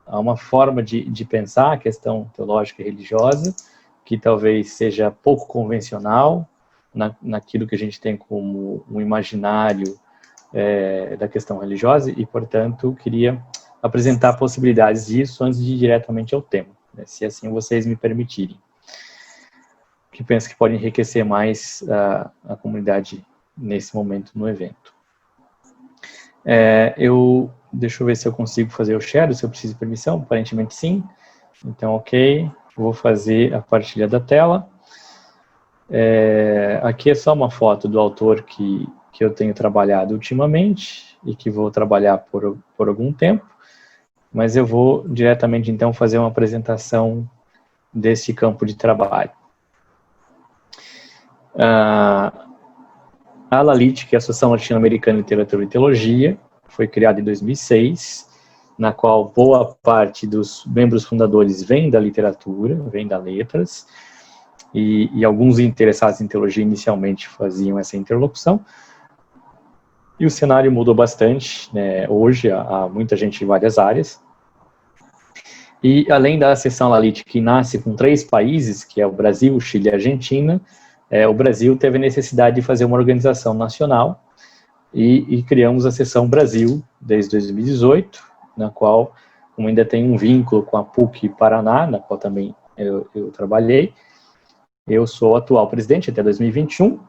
[SPEAKER 6] uma forma de pensar a questão teológica e religiosa que talvez seja pouco convencional naquilo que a gente tem como um imaginário da questão religiosa e, portanto, queria apresentar possibilidades disso antes de ir diretamente ao tema, né, se assim vocês me permitirem, que penso que pode enriquecer mais a comunidade nesse momento no evento. Deixa eu ver se eu consigo fazer o share, se eu preciso de permissão, aparentemente sim. Então, ok, vou fazer a partilha da tela. Aqui é só uma foto do autor que eu tenho trabalhado ultimamente e que vou trabalhar por algum tempo, mas eu vou diretamente, então, fazer uma apresentação desse campo de trabalho. A ALALIT, que é a Associação Latino-Americana de Literatura e Teologia, foi criada em 2006, na qual boa parte dos membros fundadores vem da literatura, vem das letras, e alguns interessados em teologia inicialmente faziam essa interlocução. E o cenário mudou bastante, né? Hoje há muita gente em várias áreas. E além da seção ALALIT, que nasce com 3 países, que é o Brasil, o Chile e a Argentina, o Brasil teve a necessidade de fazer uma organização nacional e criamos a seção Brasil desde 2018, na qual, como ainda tem um vínculo com a PUC Paraná, na qual também eu trabalhei. Eu sou o atual presidente até 2021,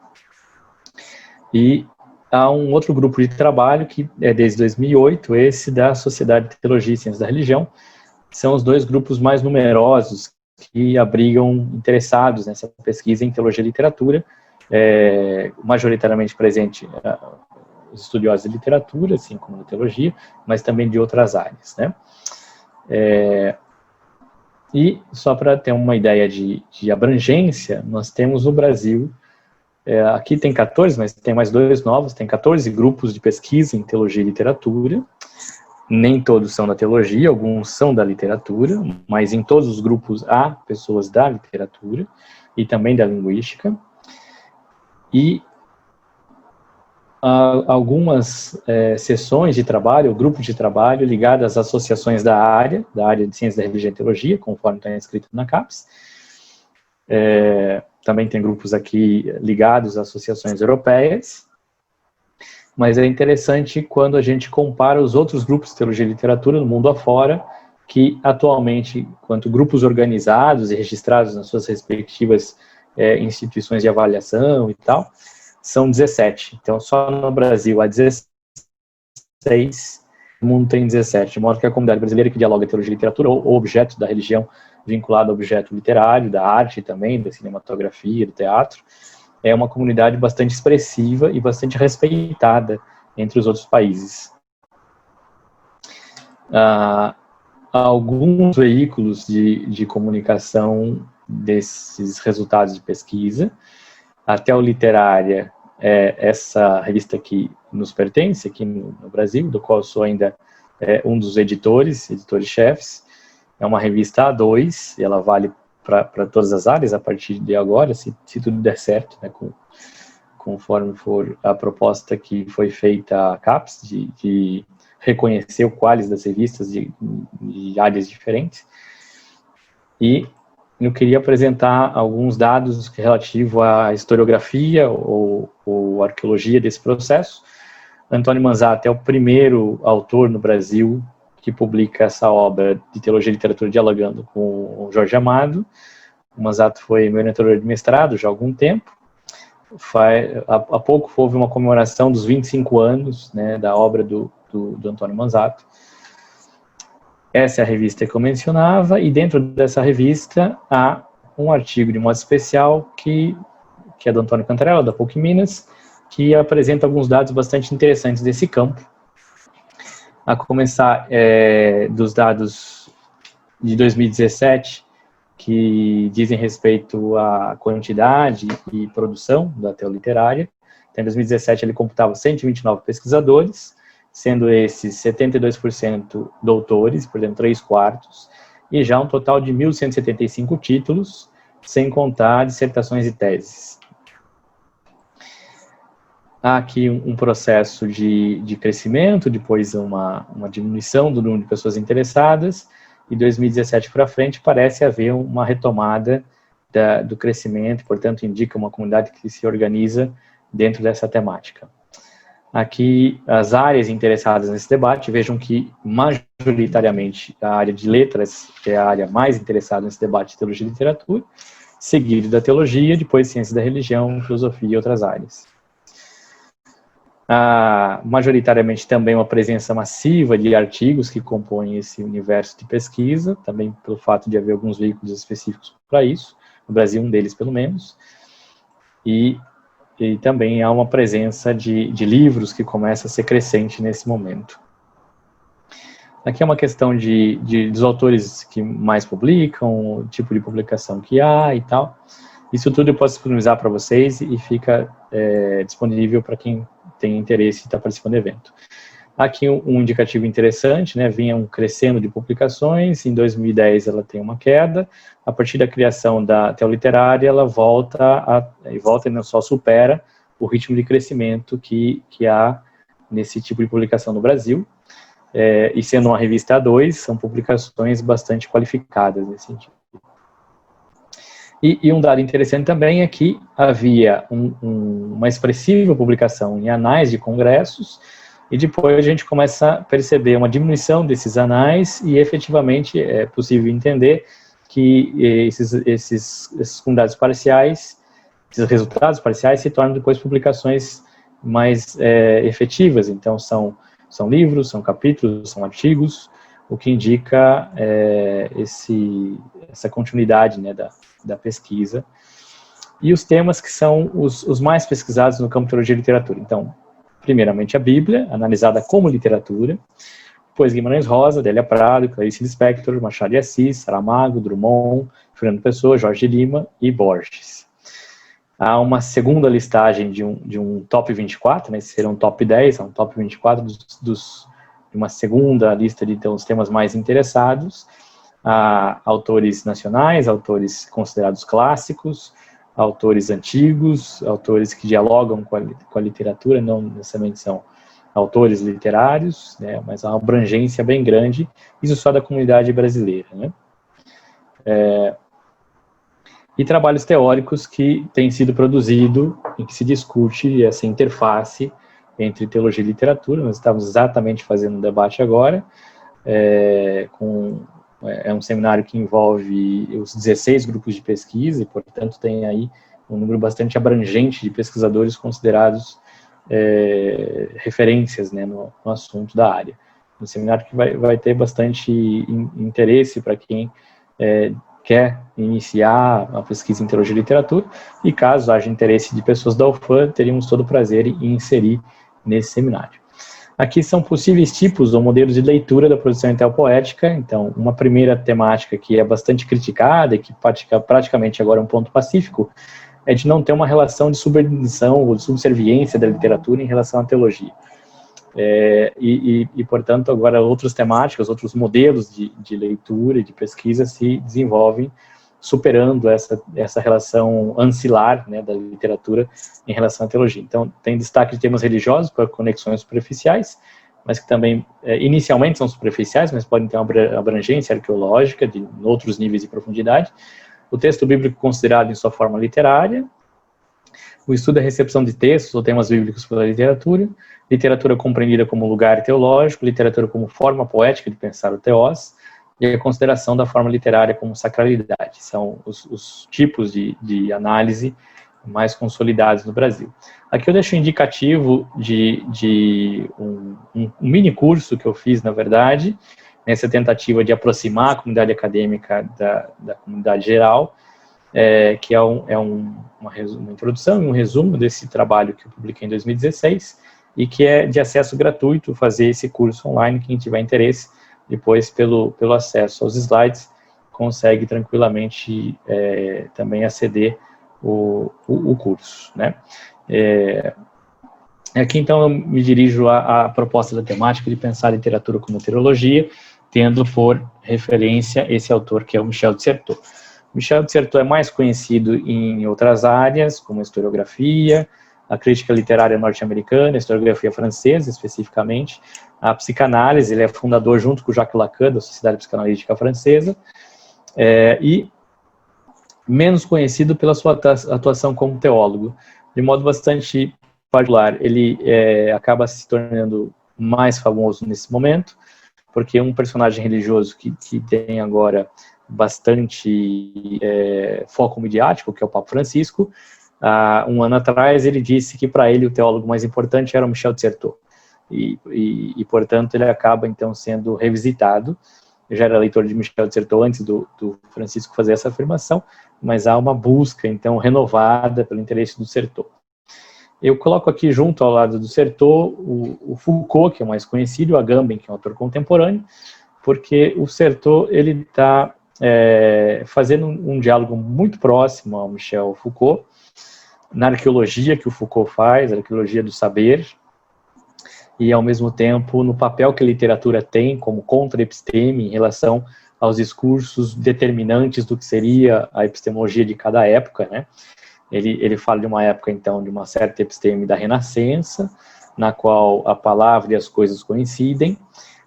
[SPEAKER 6] e há um outro grupo de trabalho que é desde 2008, esse da Sociedade de Teologia e Ciências da Religião. São os dois grupos mais numerosos que abrigam interessados nessa pesquisa em teologia e literatura, majoritariamente presente os estudiosos de literatura, assim como de teologia, mas também de outras áreas, né? E só para ter uma ideia de abrangência, nós temos no Brasil, aqui tem 14, mas tem mais 2 novos, tem 14 grupos de pesquisa em teologia e literatura. Nem todos são da teologia, alguns são da literatura, mas em todos os grupos há pessoas da literatura e também da linguística. E algumas sessões de trabalho, grupos de trabalho ligadas às associações da área de Ciências da Religião e Teologia, conforme está escrito na CAPES. Também tem grupos aqui ligados a associações europeias. Mas é interessante quando a gente compara os outros grupos de teologia e literatura no mundo afora, que atualmente, quanto grupos organizados e registrados nas suas respectivas instituições de avaliação e tal, são 17. Então, só no Brasil há 16, no mundo tem 17. De modo que a comunidade brasileira que dialoga teologia e literatura, ou objeto da religião vinculado ao objeto literário, da arte também, da cinematografia, do teatro, é uma comunidade bastante expressiva e bastante respeitada entre os outros países. Alguns veículos de comunicação desses resultados de pesquisa. A Teoliterária é essa revista que nos pertence aqui no Brasil, do qual eu sou ainda um dos editores-chefes. É uma revista A2, e ela vale para todas as áreas a partir de agora, se tudo der certo, né, conforme for a proposta que foi feita à CAPES, de reconhecer o qualis das revistas de áreas diferentes. E eu queria apresentar alguns dados relativos à historiografia ou arqueologia desse processo. Antônio Manzato é o primeiro autor no Brasil que publica essa obra de teologia e literatura dialogando com o Jorge Amado. O Manzato foi meu orientador de mestrado já há algum tempo. Há pouco houve uma comemoração dos 25 anos, né, da obra do Antônio Manzato. Essa é a revista que eu mencionava, e dentro dessa revista há um artigo de modo especial que é do Antônio Cantarella, da PUC Minas, que apresenta alguns dados bastante interessantes desse campo. A começar dos dados de 2017, que dizem respeito à quantidade e produção da Teoliterária. Então, em 2017 ele computava 129 pesquisadores, sendo esses 72% doutores, portanto 3/4, e já um total de 1.175 títulos, sem contar dissertações e teses. Há aqui um processo de crescimento, depois uma diminuição do número de pessoas interessadas, e 2017 para frente parece haver uma retomada do crescimento, portanto indica uma comunidade que se organiza dentro dessa temática. Aqui, as áreas interessadas nesse debate, vejam que, majoritariamente, a área de letras é a área mais interessada nesse debate de teologia e literatura, seguido da teologia, depois ciência da religião, filosofia e outras áreas. Majoritariamente também uma presença massiva de artigos que compõem esse universo de pesquisa, também pelo fato de haver alguns veículos específicos para isso, no Brasil um deles pelo menos, e também há uma presença de livros que começa a ser crescente nesse momento. Aqui é uma questão dos autores que mais publicam, o tipo de publicação que há e tal. Isso tudo eu posso disponibilizar para vocês e fica disponível para quem tem interesse em estar participando do evento. Aqui um indicativo interessante, né, vinham crescendo de publicações, em 2010 ela tem uma queda, a partir da criação da Teoliterária ela volta e não só supera o ritmo de crescimento que há nesse tipo de publicação no Brasil, e sendo uma revista A2, são publicações bastante qualificadas nesse sentido. E um dado interessante também é que havia uma expressiva publicação em anais de congressos, e depois a gente começa a perceber uma diminuição desses anais, e efetivamente é possível entender que esses comunidades parciais, esses resultados parciais se tornam depois publicações mais efetivas. Então, são livros, são capítulos, são artigos, o que indica essa continuidade, né, da pesquisa. E os temas que são os mais pesquisados no campo de teologia e literatura. Então, primeiramente a Bíblia, analisada como literatura, depois Guimarães Rosa, Adélia Prado, Clarice Lispector, Machado de Assis, Saramago, Drummond, Fernando Pessoa, Jorge Lima e Borges. Há uma segunda listagem de um top 24, né, esse será um top 10, um top 24 de uma segunda lista de os temas mais interessados. Há autores nacionais, autores considerados clássicos, autores antigos, autores que dialogam com a literatura, não necessariamente são autores literários, né, mas há uma abrangência bem grande, isso só da comunidade brasileira, né. E trabalhos teóricos que têm sido produzidos, em que se discute essa interface entre teologia e literatura. Nós estamos exatamente fazendo um debate agora, é um seminário que envolve os 16 grupos de pesquisa, e, portanto, tem aí um número bastante abrangente de pesquisadores considerados referências, né, no assunto da área. Um seminário que vai ter bastante interesse para quem quer iniciar a pesquisa em teologia e literatura, e caso haja interesse de pessoas da UFAM, teríamos todo o prazer em inserir nesse seminário. Aqui são possíveis tipos ou modelos de leitura da produção intelpoética. Então, uma primeira temática que é bastante criticada e que praticamente agora é um ponto pacífico, é de não ter uma relação de subordinação ou de subserviência da literatura em relação à teologia. Portanto, agora outras temáticas, outros modelos de leitura e de pesquisa se desenvolvem, superando essa relação ancilar, né, da literatura em relação à teologia. Então, tem destaque de temas religiosos para conexões superficiais, mas que também inicialmente são superficiais, mas podem ter uma abrangência arqueológica de outros níveis de profundidade. O texto bíblico considerado em sua forma literária, o estudo da recepção de textos ou temas bíblicos pela literatura, literatura compreendida como lugar teológico, literatura como forma poética de pensar o teós, e a consideração da forma literária como sacralidade. São os tipos de análise mais consolidados no Brasil. Aqui eu deixo um indicativo de um mini curso que eu fiz, na verdade, nessa tentativa de aproximar a comunidade acadêmica da comunidade geral, que é uma introdução e um resumo desse trabalho que eu publiquei em 2016, e que é de acesso gratuito, fazer esse curso online. Quem tiver interesse, depois pelo acesso aos slides, consegue tranquilamente também aceder o curso, né? Aqui então eu me dirijo à proposta da temática de pensar a literatura como teologia, tendo por referência esse autor que é o Michel de Certeau. Michel de Certeau é mais conhecido em outras áreas, como a historiografia, a crítica literária norte-americana, a historiografia francesa, especificamente, a psicanálise. Ele é fundador, junto com Jacques Lacan, da Sociedade Psicanalítica Francesa, e menos conhecido pela sua atuação como teólogo. De modo bastante particular, ele acaba se tornando mais famoso nesse momento, porque é um personagem religioso que tem agora bastante foco midiático, que é o Papa Francisco. Um ano atrás ele disse que para ele o teólogo mais importante era o Michel de Certeau, e portanto ele acaba então sendo revisitado. Eu já era leitor de Michel de Certeau antes do Francisco fazer essa afirmação, mas há uma busca então renovada pelo interesse do Certeau. Eu coloco aqui junto ao lado do Certeau o Foucault, que é o mais conhecido, o Agamben, que é um autor contemporâneo, porque o Certeau ele está fazendo um diálogo muito próximo ao Michel Foucault, na arqueologia que o Foucault faz, a arqueologia do saber, e ao mesmo tempo no papel que a literatura tem como contra-episteme em relação aos discursos determinantes do que seria a epistemologia de cada época, né? Ele fala de uma época, então, de uma certa episteme da Renascença, na qual a palavra e as coisas coincidem.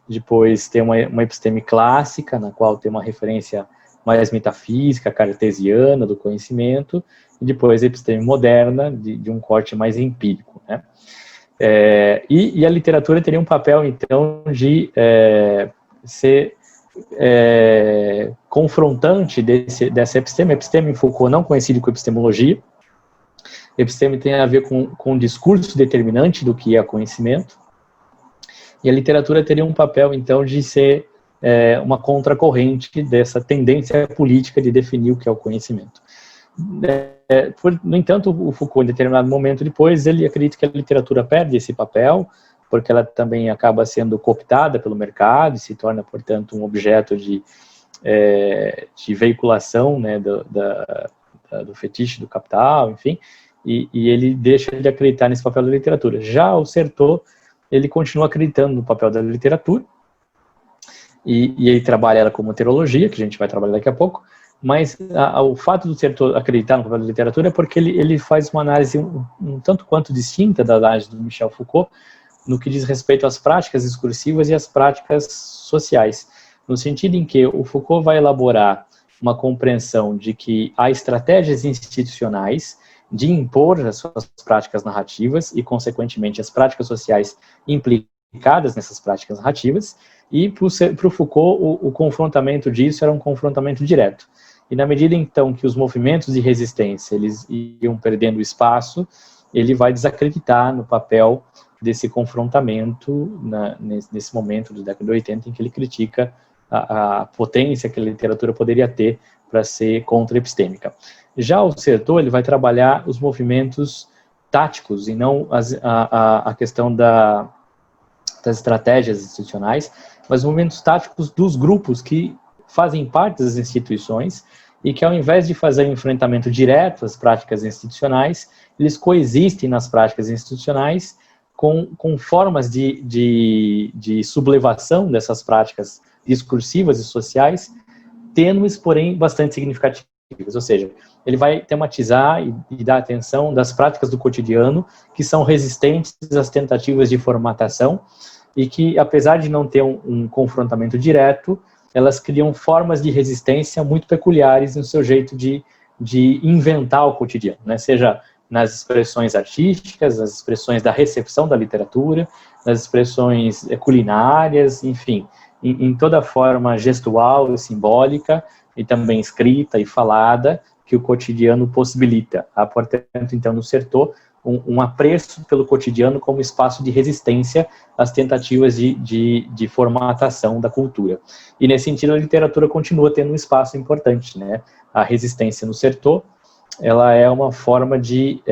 [SPEAKER 6] Depois tem uma episteme clássica, na qual tem uma referência mais metafísica, cartesiana do conhecimento, e depois a episteme moderna, de um corte mais empírico, né? E a literatura teria um papel, então, de ser confrontante dessa episteme. Episteme em Foucault não coincide com epistemologia. Episteme tem a ver com o discurso determinante do que é conhecimento. E a literatura teria um papel, então, de ser uma contracorrente dessa tendência política de definir o que é o conhecimento. No entanto, o Foucault, em determinado momento depois, ele acredita que a literatura perde esse papel, porque ela também acaba sendo cooptada pelo mercado e se torna, portanto, um objeto de veiculação, né, do fetiche do capital, enfim, e ele deixa de acreditar nesse papel da literatura. Já o Certeau, ele continua acreditando no papel da literatura, e ele trabalha ela como teologia, que a gente vai trabalhar daqui a pouco, mas o fato do Certeau acreditar no papel da literatura é porque ele faz uma análise um tanto quanto distinta da análise do Michel Foucault, no que diz respeito às práticas discursivas e às práticas sociais, no sentido em que o Foucault vai elaborar uma compreensão de que há estratégias institucionais de impor as suas práticas narrativas e, consequentemente, as práticas sociais implicadas nessas práticas narrativas, e para o Foucault o confrontamento disso era um confrontamento direto. E na medida, então, que os movimentos de resistência eles iam perdendo espaço, ele vai desacreditar no papel desse confrontamento nesse momento da década de 80, em que ele critica a potência que a literatura poderia ter para ser contra-epistêmica. Já o Certeau, ele vai trabalhar os movimentos táticos e não a questão das estratégias institucionais, mas os movimentos táticos dos grupos que fazem parte das instituições e que, ao invés de fazer um enfrentamento direto às práticas institucionais, eles coexistem nas práticas institucionais com formas de sublevação dessas práticas discursivas e sociais, tênues, porém bastante significativas. Ou seja, ele vai tematizar e dar atenção das práticas do cotidiano que são resistentes às tentativas de formatação e que, apesar de não ter um confrontamento direto, elas criam formas de resistência muito peculiares no seu jeito de inventar o cotidiano, né? Seja nas expressões artísticas, nas expressões da recepção da literatura, nas expressões culinárias, enfim, em toda forma gestual e simbólica, e também escrita e falada, que o cotidiano possibilita. Há, portanto, então, no Certeau, um apreço pelo cotidiano como espaço de resistência às tentativas de formatação da cultura. E, nesse sentido, a literatura continua tendo um espaço importante, né? A resistência no Certeau, ela é uma forma de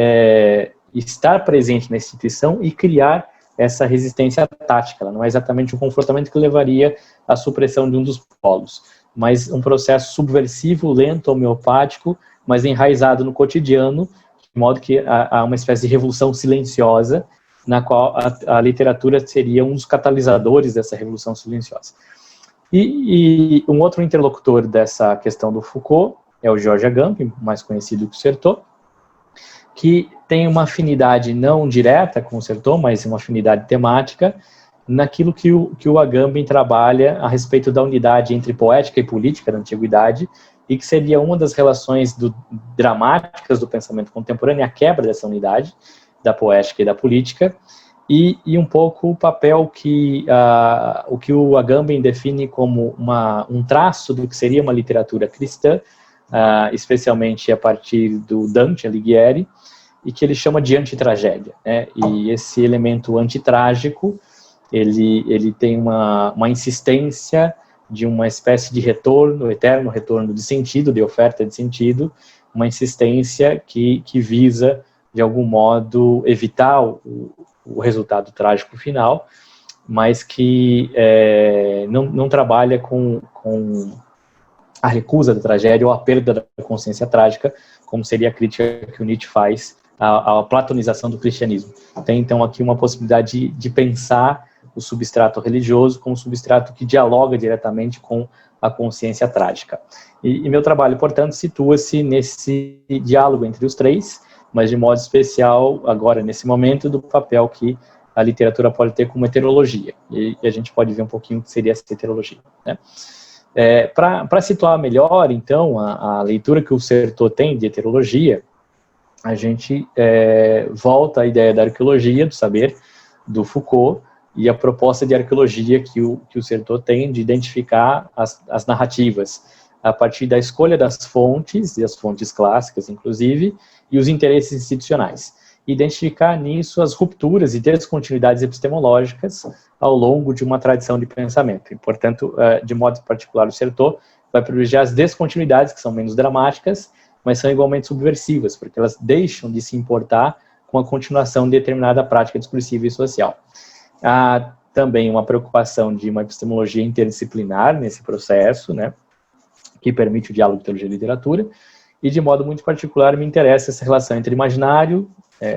[SPEAKER 6] estar presente na instituição e criar essa resistência tática. Ela não é exatamente um confrontamento que levaria à supressão de um dos polos, mas um processo subversivo, lento, homeopático, mas enraizado no cotidiano, de modo que há uma espécie de revolução silenciosa, na qual a literatura seria um dos catalisadores dessa revolução silenciosa. E um outro interlocutor dessa questão do Foucault é o George Agamben, mais conhecido que o Certeau, que tem uma afinidade não direta com o Certeau, mas uma afinidade temática, naquilo que o Agamben trabalha a respeito da unidade entre poética e política da antiguidade, e que seria uma das relações dramáticas do pensamento contemporâneo, a quebra dessa unidade da poética e da política, e um pouco o papel que o Agamben define como um traço do que seria uma literatura cristã, especialmente a partir do Dante Alighieri, e que ele chama de antitragédia, né? E esse elemento antitrágico, ele tem uma insistência de uma espécie de retorno, eterno retorno de sentido, de oferta de sentido, uma insistência que visa, de algum modo, evitar o resultado trágico final, mas que não trabalha com a recusa da tragédia ou a perda da consciência trágica, como seria a crítica que o Nietzsche faz à platonização do cristianismo. Tem, então, aqui uma possibilidade de pensar o substrato religioso como substrato que dialoga diretamente com a consciência trágica. E meu trabalho, portanto, situa-se nesse diálogo entre os três, mas de modo especial, agora, nesse momento, do papel que a literatura pode ter como heterologia. E a gente pode ver um pouquinho o que seria essa heterologia, né? Para situar melhor, então, a leitura que o Certeau tem de heterologia, a gente volta à ideia da arqueologia, do saber, do Foucault, e a proposta de arqueologia que o Certeau tem de identificar as narrativas a partir da escolha das fontes, e as fontes clássicas, inclusive, e os interesses institucionais. Identificar nisso as rupturas e descontinuidades epistemológicas ao longo de uma tradição de pensamento. E, portanto, de modo particular, o Certeau vai privilegiar as descontinuidades, que são menos dramáticas, mas são igualmente subversivas, porque elas deixam de se importar com a continuação de determinada prática discursiva e social. Há também uma preocupação de uma epistemologia interdisciplinar nesse processo, né, que permite o diálogo de teologia e literatura, e de modo muito particular me interessa essa relação entre imaginário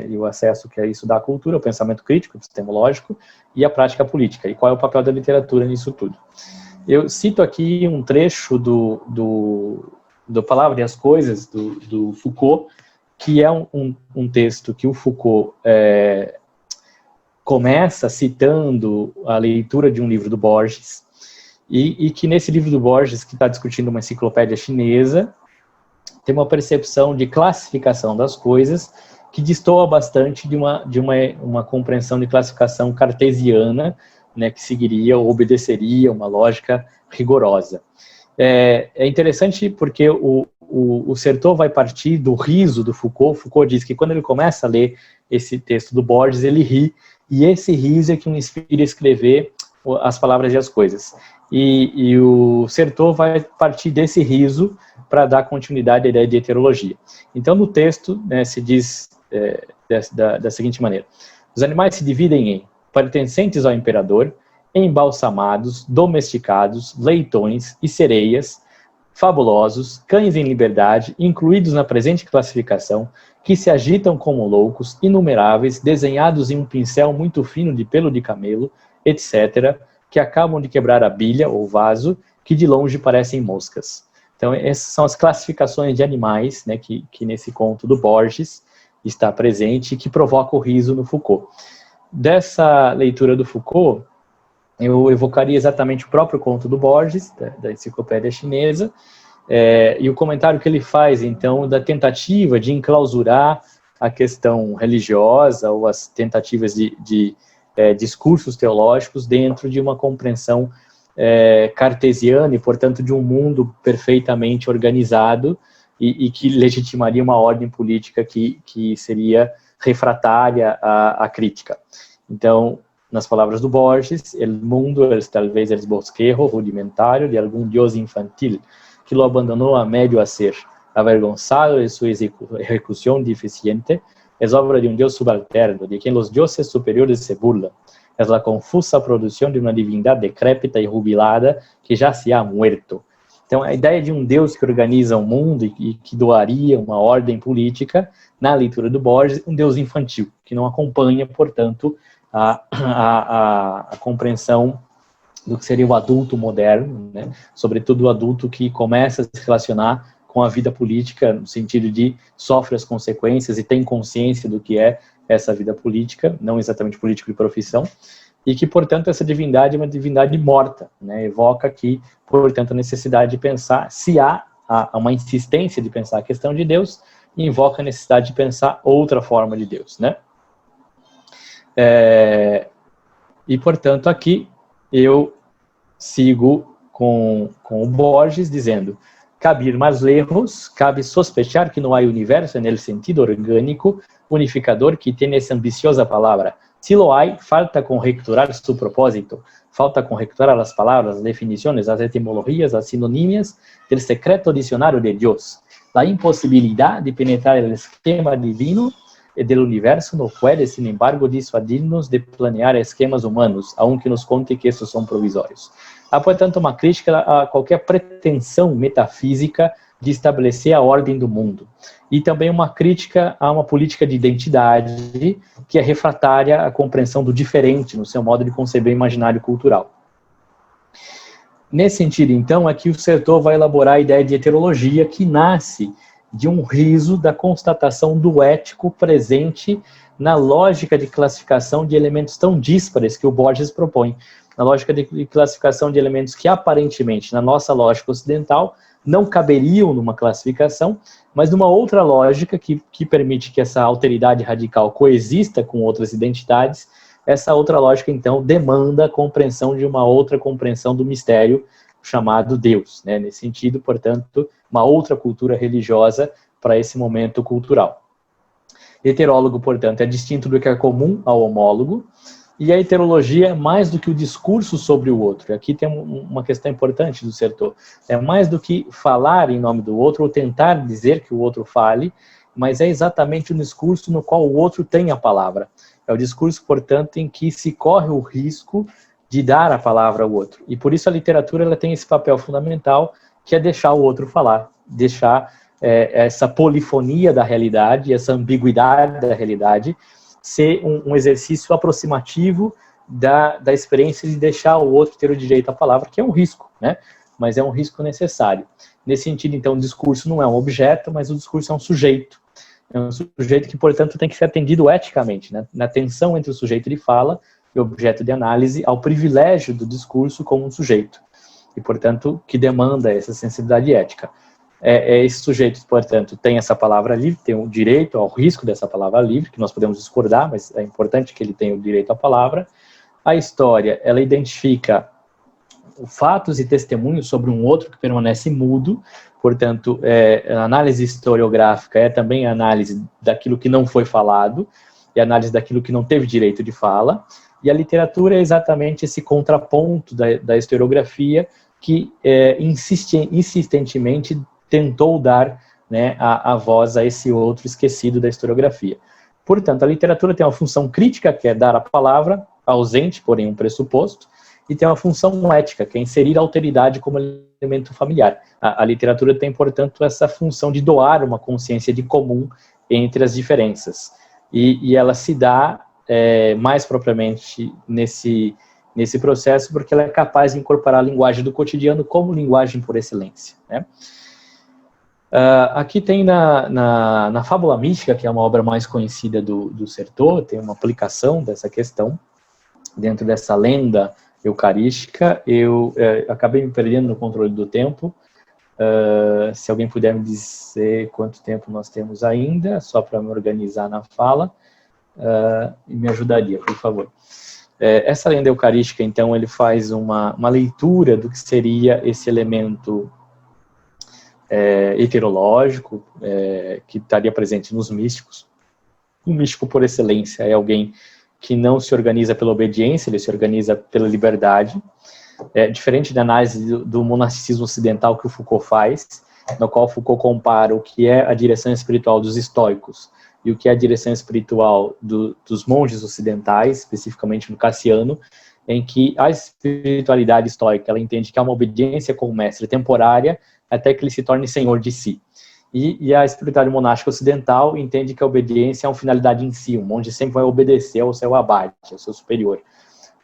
[SPEAKER 6] e o acesso que isso dá à cultura, o pensamento crítico, epistemológico, e a prática política, e qual é o papel da literatura nisso tudo. Eu cito aqui um trecho do Palavra e as Coisas, do Foucault, que é um texto que o Foucault começa citando a leitura de um livro do Borges, e que nesse livro do Borges, que está discutindo uma enciclopédia chinesa, tem uma percepção de classificação das coisas que destoa bastante de uma compreensão de classificação cartesiana, né, que seguiria ou obedeceria uma lógica rigorosa. É interessante porque o Certeau vai partir do riso do Foucault. Foucault diz que quando ele começa a ler esse texto do Borges, ele ri, e esse riso é que o inspira a escrever as palavras e as coisas. E o Certeau vai partir desse riso para dar continuidade à ideia de heterologia. Então, no texto, né, se diz da seguinte maneira: os animais se dividem em pertencentes ao imperador, embalsamados, domesticados, leitões e sereias, fabulosos, cães em liberdade, incluídos na presente classificação, que se agitam como loucos, inumeráveis, desenhados em um pincel muito fino de pelo de camelo, etc., que acabam de quebrar a bilha ou vaso, que de longe parecem moscas. Então, essas são as classificações de animais, né, que nesse conto do Borges está presente e que provoca o riso no Foucault. Dessa leitura do Foucault, eu evocaria exatamente o próprio conto do Borges, da enciclopédia chinesa, e o comentário que ele faz, então, da tentativa de enclausurar a questão religiosa ou as tentativas de discursos teológicos dentro de uma compreensão cartesiana e, portanto, de um mundo perfeitamente organizado e que legitimaria uma ordem política que seria refratária à crítica. Então, nas palavras do Borges, el mundo es talvez el bosquejo rudimentario de algum dios infantil que lo abandonou a medio hacer, avergonzado de sua ejecución deficiente, es obra de un dios subalterno, de quien los dioses superiores se burlan. Es la confusa produção de uma divindade decrépita e rubilada que já se ha muerto. Então, a ideia de um Deus que organiza o mundo e que doaria uma ordem política, na leitura do Borges, um Deus infantil, que não acompanha, portanto, a compreensão do que seria o adulto moderno, né? Sobretudo o adulto que começa a se relacionar com a vida política, no sentido de sofre as consequências e tem consciência do que é essa vida política, não exatamente político de profissão, e que, portanto, essa divindade é uma divindade morta, né? Evoca aqui, portanto, a necessidade de pensar, se há uma insistência de pensar a questão de Deus, e invoca a necessidade de pensar outra forma de Deus, né? E, portanto, aqui eu sigo com o Borges dizendo: cabe ir mais lejos, cabe sospechar que não há universo en el sentido orgânico unificador que tem essa ambiciosa palavra. Si lo hay, falta conjecturar su propósito, falta conjecturar as palavras, as definições, as etimologias, as sinonimias del secreto dicionário de Deus. La impossibilidade de penetrar el esquema divino del universo no puede, sin embargo, dissuadir-nos de planear esquemas humanos, aunque nos conte que estes são provisórios. Há, portanto, uma crítica a qualquer pretensão metafísica de estabelecer a ordem do mundo. E também uma crítica a uma política de identidade que é refratária à compreensão do diferente no seu modo de conceber o imaginário cultural. Nesse sentido, então, aqui o Certeau vai elaborar a ideia de heterologia que nasce de um riso da constatação do ético presente na lógica de classificação de elementos tão díspares que o Borges propõe, na lógica de classificação de elementos que aparentemente, na nossa lógica ocidental, não caberiam numa classificação, mas numa outra lógica que permite que essa alteridade radical coexista com outras identidades, essa outra lógica, então, demanda a compreensão de uma outra compreensão do mistério chamado Deus, né? Nesse sentido, portanto, uma outra cultura religiosa para esse momento cultural. Heterólogo, portanto, é distinto do que é comum ao homólogo, e a heterologia é mais do que o discurso sobre o outro. Aqui tem uma questão importante do Certeau. É mais do que falar em nome do outro ou tentar dizer que o outro fale, mas é exatamente o discurso no qual o outro tem a palavra. É o discurso, portanto, em que se corre o risco de dar a palavra ao outro. E por isso a literatura ela tem esse papel fundamental, que é deixar o outro falar, deixar essa polifonia da realidade, essa ambiguidade da realidade, ser um exercício aproximativo da experiência de deixar o outro ter o direito à palavra, que é um risco, né? Mas é um risco necessário. Nesse sentido, então, o discurso não é um objeto, mas o discurso é um sujeito. É um sujeito que, portanto, tem que ser atendido eticamente, né? Na tensão entre o sujeito de fala e o objeto de análise, ao privilégio do discurso como um sujeito. E, portanto, que demanda essa sensibilidade ética. Esse sujeito, portanto, tem essa palavra livre, tem o direito ao risco dessa palavra livre, que nós podemos discordar, mas é importante que ele tenha o direito à palavra. A história, ela identifica fatos e testemunhos sobre um outro que permanece mudo, portanto, a análise historiográfica é também a análise daquilo que não foi falado, e a análise daquilo que não teve direito de fala, e a literatura é exatamente esse contraponto da historiografia que insistentemente tentou dar, né, a voz a esse outro esquecido da historiografia. Portanto, a literatura tem uma função crítica, que é dar a palavra, ausente, porém um pressuposto, e tem uma função ética, que é inserir a alteridade como elemento familiar. A literatura tem, portanto, essa função de doar uma consciência de comum entre as diferenças. E ela se dá mais propriamente nesse processo, porque ela é capaz de incorporar a linguagem do cotidiano como linguagem por excelência, né? Aqui tem na Fábula Mística, que é uma obra mais conhecida do Certeau, tem uma aplicação dessa questão dentro dessa lenda eucarística. Eu acabei me perdendo no controle do tempo. Se alguém puder me dizer quanto tempo nós temos ainda, só para me organizar na fala, me ajudaria, por favor. Essa lenda eucarística, então, ele faz uma leitura do que seria esse elemento heterológico, que estaria presente nos místicos. O místico, por excelência, é alguém que não se organiza pela obediência, ele se organiza pela liberdade. Diferente da análise do monasticismo ocidental que o Foucault faz, no qual Foucault compara o que é a direção espiritual dos estoicos e o que é a direção espiritual dos monges ocidentais, especificamente no Cassiano, em que a espiritualidade estoica, ela entende que há uma obediência com o mestre temporária até que ele se torne senhor de si. E a espiritualidade monástica ocidental entende que a obediência é uma finalidade em si, o monge sempre vai obedecer ao seu abade, ao seu superior.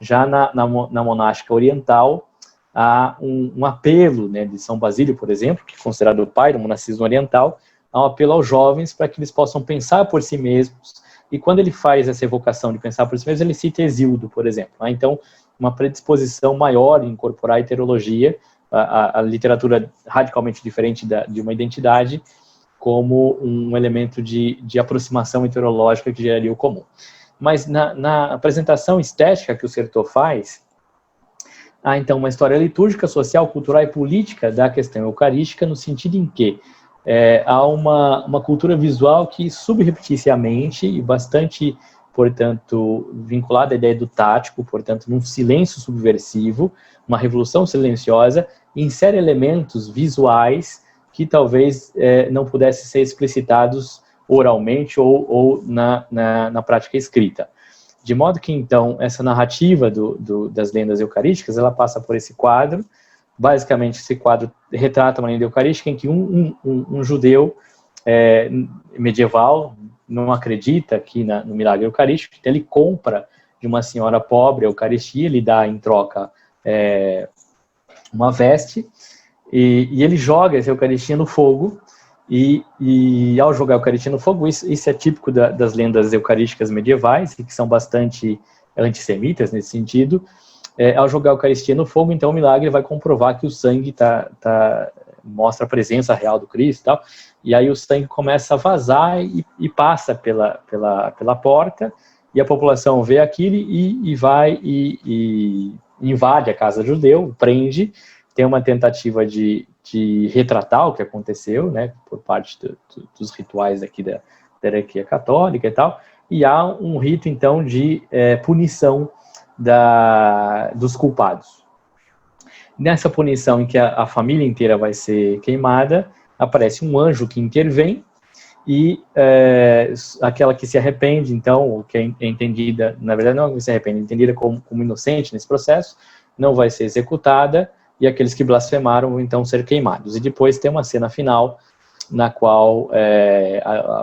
[SPEAKER 6] Já na monástica oriental, há um apelo, né, de São Basílio, por exemplo, que é considerado o pai do monasticismo oriental, há um apelo aos jovens para que eles possam pensar por si mesmos, e quando ele faz essa evocação de pensar por si mesmo, ele cita Hesíodo, por exemplo. Então, uma predisposição maior em incorporar a heterologia, a literatura radicalmente diferente de uma identidade, como um elemento de aproximação heterológica que geraria o comum. Mas na apresentação estética que o Certeau faz, há então uma história litúrgica, social, cultural e política da questão eucarística, no sentido em que há uma cultura visual que subrepticiamente e bastante, portanto, vinculada à ideia do tático, portanto, num silêncio subversivo, uma revolução silenciosa, insere elementos visuais que talvez não pudessem ser explicitados oralmente ou na prática escrita. De modo que, então, essa narrativa das lendas eucarísticas, ela passa por esse quadro. Basicamente, esse quadro retrata uma lenda eucarística em que um judeu medieval não acredita aqui no milagre eucarístico, então ele compra de uma senhora pobre a Eucaristia, ele dá em troca uma veste, e ele joga essa Eucaristia no fogo, e ao jogar a Eucaristia no fogo, isso é típico das lendas eucarísticas medievais, que são bastante antissemitas nesse sentido. Ao jogar a Eucaristia no fogo, então o milagre vai comprovar que o sangue mostra a presença real do Cristo e tal, e aí o sangue começa a vazar e passa pela porta, e a população vê aquilo e vai e invade a casa judeu, prende, tem uma tentativa de retratar o que aconteceu, né, por parte dos rituais aqui da hierarquia católica e tal, e há um rito, então, de punição dos culpados. Nessa punição em que a família inteira vai ser queimada, aparece um anjo que intervém, e aquela que se arrepende, então, ou que é entendida, na verdade não é que se arrepende, é entendida como inocente nesse processo, não vai ser executada, e aqueles que blasfemaram vão então ser queimados. E depois tem uma cena final, na qual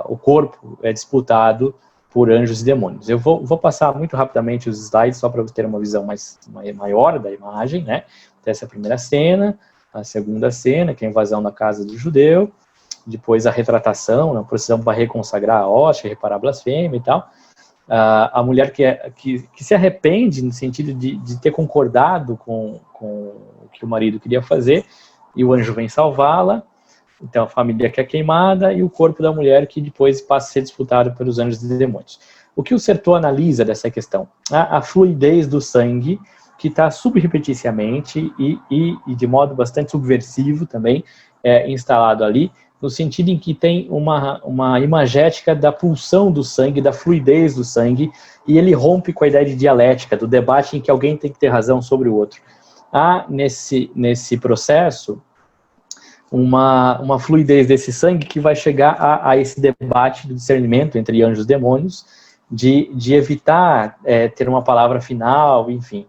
[SPEAKER 6] o corpo é disputado por anjos e demônios. Eu vou passar muito rapidamente os slides, só para você ter uma visão maior da imagem, né? Essa é a primeira cena, a segunda cena, que é a invasão da casa do judeu, depois a retratação, a procissão para reconsagrar a hóstia, reparar a blasfêmia e tal. A mulher que se arrepende no sentido de ter concordado com o que o marido queria fazer, e o anjo vem salvá-la. Então a família que é queimada e o corpo da mulher que depois passa a ser disputado pelos anjos e demônios. O que o Certeau analisa dessa questão? A fluidez do sangue, que está subrepeticiamente e de modo bastante subversivo também instalado ali, no sentido em que tem uma imagética da pulsão do sangue, da fluidez do sangue, e ele rompe com a ideia de dialética, do debate em que alguém tem que ter razão sobre o outro. Há nesse processo uma fluidez desse sangue que vai chegar a esse debate do discernimento entre anjos e demônios, de evitar ter uma palavra final, enfim.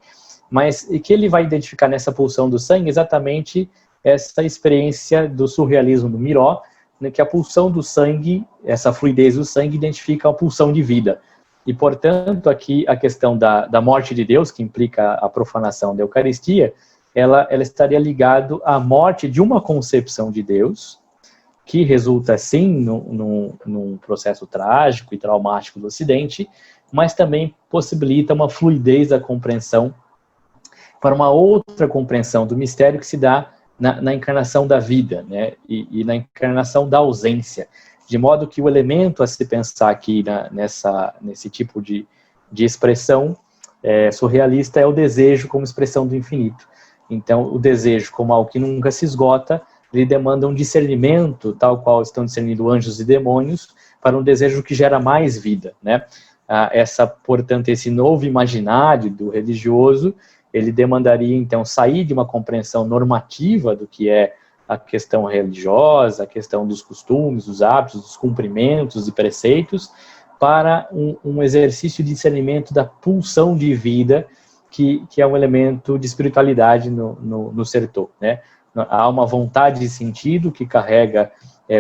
[SPEAKER 6] Mas que ele vai identificar nessa pulsão do sangue exatamente essa experiência do surrealismo do Miró, né, que a pulsão do sangue, essa fluidez do sangue, identifica a pulsão de vida. E, portanto, aqui a questão da morte de Deus, que implica a profanação da Eucaristia, ela estaria ligado à morte de uma concepção de Deus, que resulta, sim, num processo trágico e traumático do Ocidente, mas também possibilita uma fluidez da compreensão para uma outra compreensão do mistério que se dá na encarnação da vida, né, e na encarnação da ausência, de modo que o elemento a se pensar aqui nesse tipo de expressão surrealista é o desejo como expressão do infinito. Então, o desejo como algo que nunca se esgota, ele demanda um discernimento, tal qual estão discernindo anjos e demônios, para um desejo que gera mais vida, né? Portanto, esse novo imaginário do religioso, ele demandaria, então, sair de uma compreensão normativa do que é a questão religiosa, a questão dos costumes, dos hábitos, dos cumprimentos e preceitos, para um exercício de discernimento da pulsão de vida, que é um elemento de espiritualidade no Certeau, né? Há uma vontade de sentido que carrega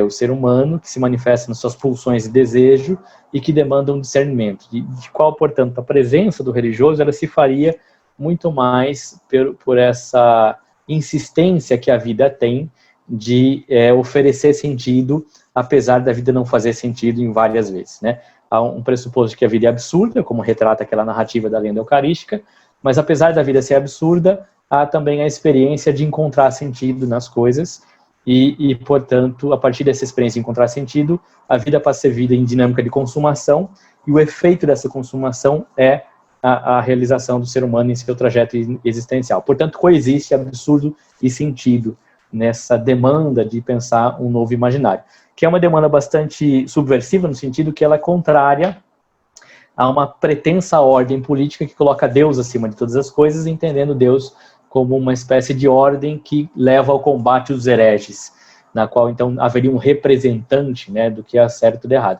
[SPEAKER 6] o ser humano, que se manifesta nas suas pulsões de desejo e que demanda um discernimento, de qual, portanto, a presença do religioso ela se faria muito mais por essa insistência que a vida tem de oferecer sentido, apesar da vida não fazer sentido em várias vezes, né? Há um pressuposto de que a vida é absurda, como retrata aquela narrativa da lenda eucarística, mas apesar da vida ser absurda, há também a experiência de encontrar sentido nas coisas e, portanto, a partir dessa experiência de encontrar sentido, a vida passa a ser vida em dinâmica de consumação e o efeito dessa consumação é a realização do ser humano em seu trajeto existencial. Portanto, coexiste absurdo e sentido nessa demanda de pensar um novo imaginário, que é uma demanda bastante subversiva no sentido que ela é contrária a uma pretensa ordem política que coloca Deus acima de todas as coisas, entendendo Deus como uma espécie de ordem que leva ao combate dos hereges, na qual, então, haveria um representante, né, do que é certo e do errado.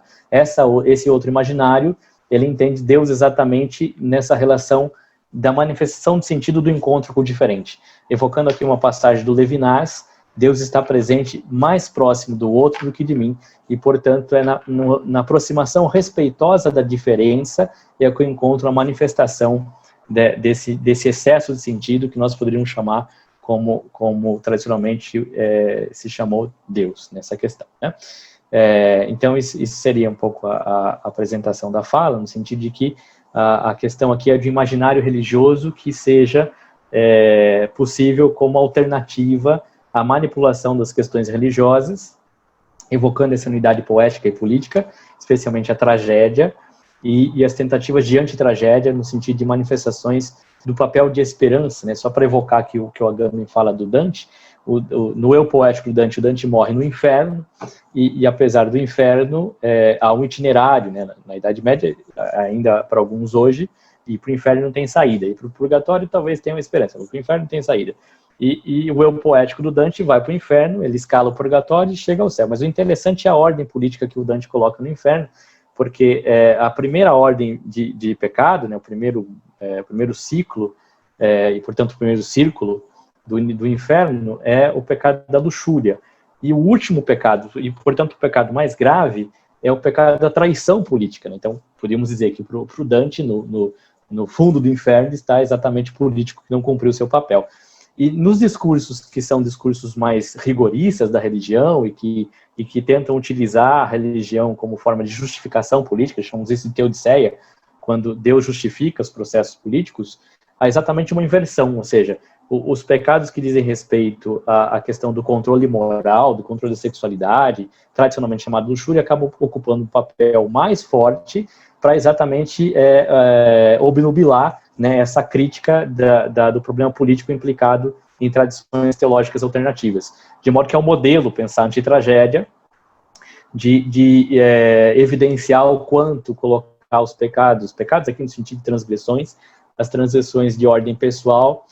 [SPEAKER 6] Esse outro imaginário, ele entende Deus exatamente nessa relação da manifestação de sentido do encontro com o diferente. Evocando aqui uma passagem do Levinas, Deus está presente mais próximo do outro do que de mim, e, portanto, é na aproximação respeitosa da diferença é que eu encontro a manifestação desse excesso de sentido que nós poderíamos chamar como tradicionalmente se chamou Deus, nessa questão, né? Então, isso seria um pouco a apresentação da fala, no sentido de que a questão aqui é de imaginário religioso que seja possível como alternativa à manipulação das questões religiosas, evocando essa unidade poética e política, especialmente a tragédia, e as tentativas de antitragédia no sentido de manifestações do papel de esperança, né? Só para evocar aqui o que o Agamben fala do Dante, no eu poético do Dante, o Dante morre no inferno, e apesar do inferno, há um itinerário, né? Na Idade Média, ainda para alguns hoje, e para o inferno não tem saída, e para o purgatório talvez tenha uma esperança, mas para o inferno não tem saída. E o eu poético do Dante vai para o inferno, ele escala o purgatório e chega ao céu. Mas o interessante é a ordem política que o Dante coloca no inferno, porque a primeira ordem de pecado, né, o primeiro ciclo, e portanto o primeiro círculo do inferno é o pecado da luxúria. E o último pecado, e portanto o pecado mais grave, é o pecado da traição política. Né? Então, podemos dizer que para o Dante, no fundo do inferno, está exatamente o político que não cumpriu o seu papel. E nos discursos que são discursos mais rigoristas da religião e que tentam utilizar a religião como forma de justificação política, chamamos isso de teodiceia, quando Deus justifica os processos políticos, há exatamente uma inversão, ou seja, os pecados que dizem respeito à questão do controle moral, do controle da sexualidade, tradicionalmente chamado luxúria, acabam ocupando um papel mais forte para exatamente obnubilar, né, essa crítica do problema político implicado em tradições teológicas alternativas. De modo que é um modelo pensar antitragédia, de evidenciar o quanto colocar os pecados aqui no sentido de transgressões, as transgressões de ordem pessoal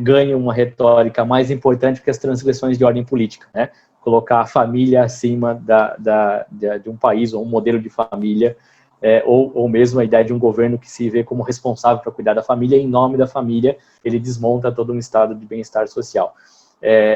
[SPEAKER 6] ganham uma retórica mais importante que as transgressões de ordem política, né? Colocar a família acima de um país ou um modelo de família, ou mesmo a ideia de um governo que se vê como responsável para cuidar da família, em nome da família, ele desmonta todo um estado de bem-estar social.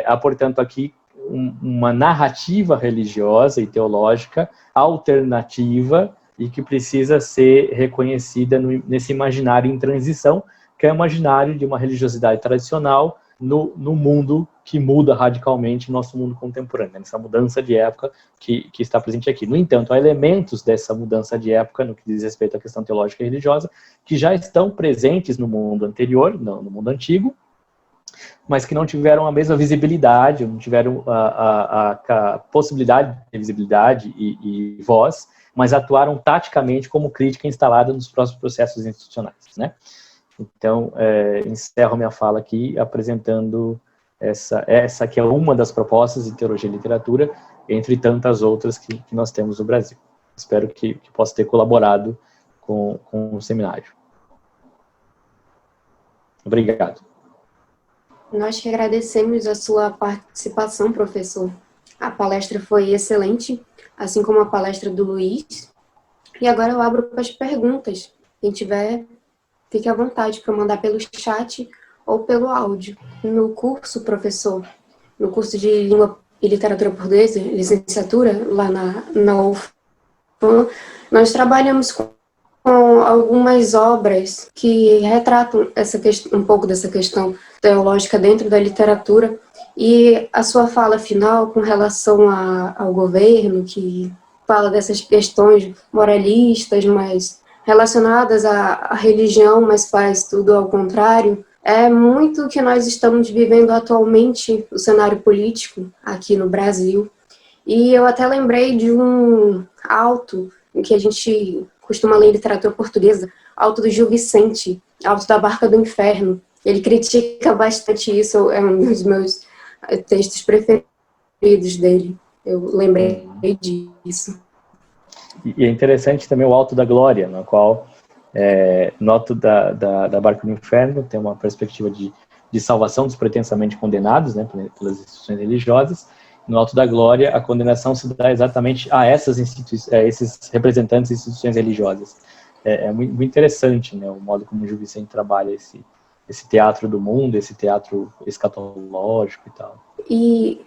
[SPEAKER 6] Há, portanto, aqui uma narrativa religiosa e teológica alternativa e que precisa ser reconhecida nesse imaginário em transição, que é o imaginário de uma religiosidade tradicional no mundo que muda radicalmente o nosso mundo contemporâneo, né? Essa mudança de época que está presente aqui. No entanto, há elementos dessa mudança de época, no que diz respeito à questão teológica e religiosa, que já estão presentes no mundo anterior, no mundo antigo, mas que não tiveram a mesma visibilidade, não tiveram a possibilidade de visibilidade e voz, mas atuaram taticamente como crítica instalada nos próximos processos institucionais, né? Então, encerro minha fala aqui apresentando essa que é uma das propostas de teologia e literatura, entre tantas outras que nós temos no Brasil. Espero que possa ter colaborado com o seminário. Obrigado.
[SPEAKER 3] Nós que agradecemos a sua participação, professor. A palestra foi excelente, assim como a palestra do Luiz. E agora eu abro para as perguntas. Quem tiver, fique à vontade para mandar pelo chat ou pelo áudio. No curso, professor, no curso de Língua e Literatura Portuguesa, licenciatura, lá na UFAM, nós trabalhamos com algumas obras que retratam um pouco dessa questão teológica dentro da literatura, e a sua fala final com relação ao governo, que fala dessas questões moralistas, mas relacionadas à religião, mas faz tudo ao contrário, é muito o que nós estamos vivendo atualmente no cenário político aqui no Brasil. E eu até lembrei de um auto que a gente costuma ler em literatura portuguesa, auto do Gil Vicente, auto da Barca do Inferno. Ele critica bastante isso, é um dos meus textos preferidos dele. Eu lembrei disso.
[SPEAKER 6] E é interessante também o Alto da Glória, no qual no Alto da Barca do Inferno tem uma perspectiva de salvação dos pretensamente condenados, né, pelas instituições religiosas. No Alto da Glória, a condenação se dá exatamente a esses representantes de instituições religiosas. É muito interessante, né, o modo como o Gil Vicente trabalha esse teatro do mundo, esse teatro escatológico e tal. E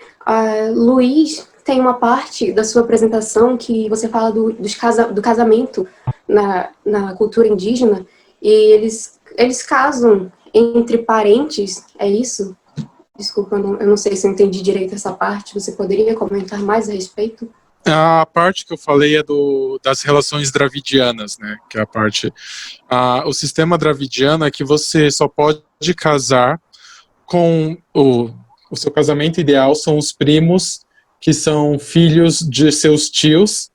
[SPEAKER 3] Luiz, tem uma parte da sua apresentação que você fala do casamento na cultura indígena, e eles casam entre parentes, é isso? Desculpa, eu não sei se eu entendi direito essa parte, você poderia comentar mais a respeito?
[SPEAKER 5] A parte que eu falei é das relações dravidianas, né? Que é a parte... o sistema dravidiano é que você só pode casar com... O seu casamento ideal são os primos que são filhos de seus tios,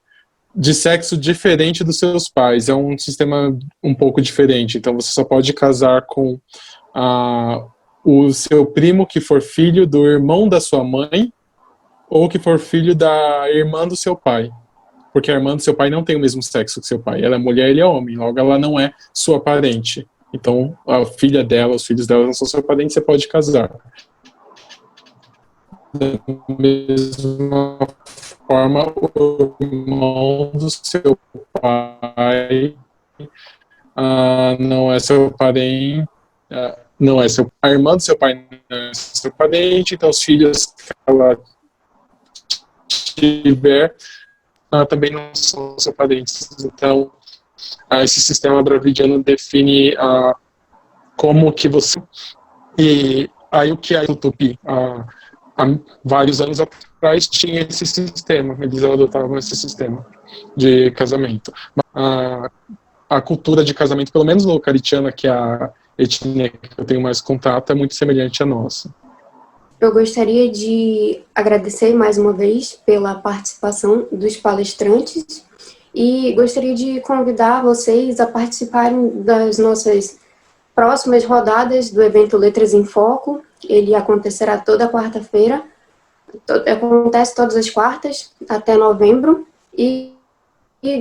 [SPEAKER 4] de sexo diferente dos seus pais. É um sistema um pouco diferente. Então, você só pode casar com o seu primo que for filho do irmão da sua mãe ou que for filho da irmã do seu pai. Porque a irmã do seu pai não tem o mesmo sexo que seu pai. Ela é mulher, ele é homem. Logo, ela não é sua parente. Então, a filha dela, os filhos dela não são sua parente, você pode casar. Da mesma forma, o irmão do seu pai não é seu parente, a irmã do seu pai não é seu parente, então os filhos que ela tiver também não são seus parentes. Então, esse sistema dravidiano define como que você... E aí o que é a Tupi? Há vários anos atrás tinha esse sistema, eles adotavam esse sistema de casamento. A cultura de casamento, pelo menos no Caritiana, que é a etnia que eu tenho mais contato, é muito semelhante à nossa.
[SPEAKER 3] Eu gostaria de agradecer mais uma vez pela participação dos palestrantes e gostaria de convidar vocês a participarem das nossas próximas rodadas do evento Letras em Foco. Ele acontecerá toda quarta-feira, acontece todas as quartas até novembro, e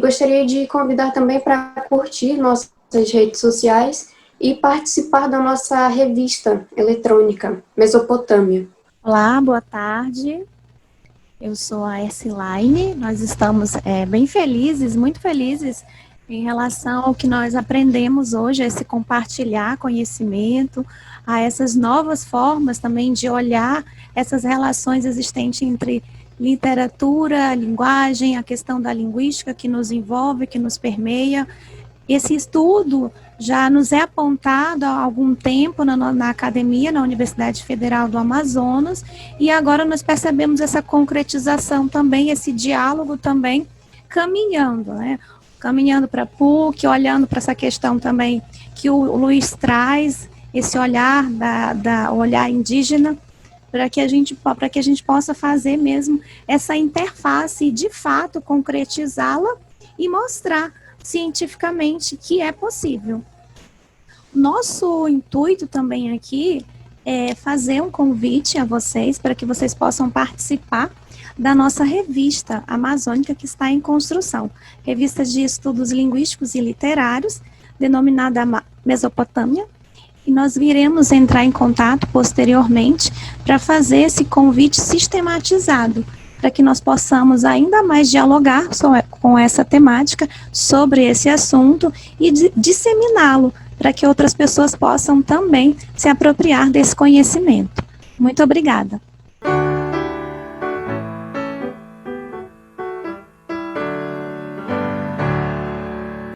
[SPEAKER 3] gostaria de convidar também para curtir nossas redes sociais e participar da nossa revista eletrônica, Mesopotâmia.
[SPEAKER 2] Olá, boa tarde. Eu sou a Ercilaine. Nós estamos bem felizes, muito felizes em relação ao que nós aprendemos hoje, a esse compartilhar conhecimento, a essas novas formas também de olhar essas relações existentes entre literatura, linguagem, a questão da linguística que nos envolve, que nos permeia. Esse estudo já nos é apontado há algum tempo na academia, na Universidade Federal do Amazonas, e agora nós percebemos essa concretização também, esse diálogo também caminhando, né? Caminhando para a PUC, olhando para essa questão também que o Luiz traz, esse olhar olhar indígena, para que a gente possa fazer mesmo essa interface e, de fato, concretizá-la e mostrar cientificamente que é possível. Nosso intuito também aqui é fazer um convite a vocês para que vocês possam participar da nossa revista amazônica que está em construção, revista de estudos linguísticos e literários, denominada Mesopotâmia, e nós viremos entrar em contato posteriormente para fazer esse convite sistematizado, para que nós possamos ainda mais dialogar com essa temática, sobre esse assunto e disseminá-lo, para que outras pessoas possam também se apropriar desse conhecimento. Muito obrigada.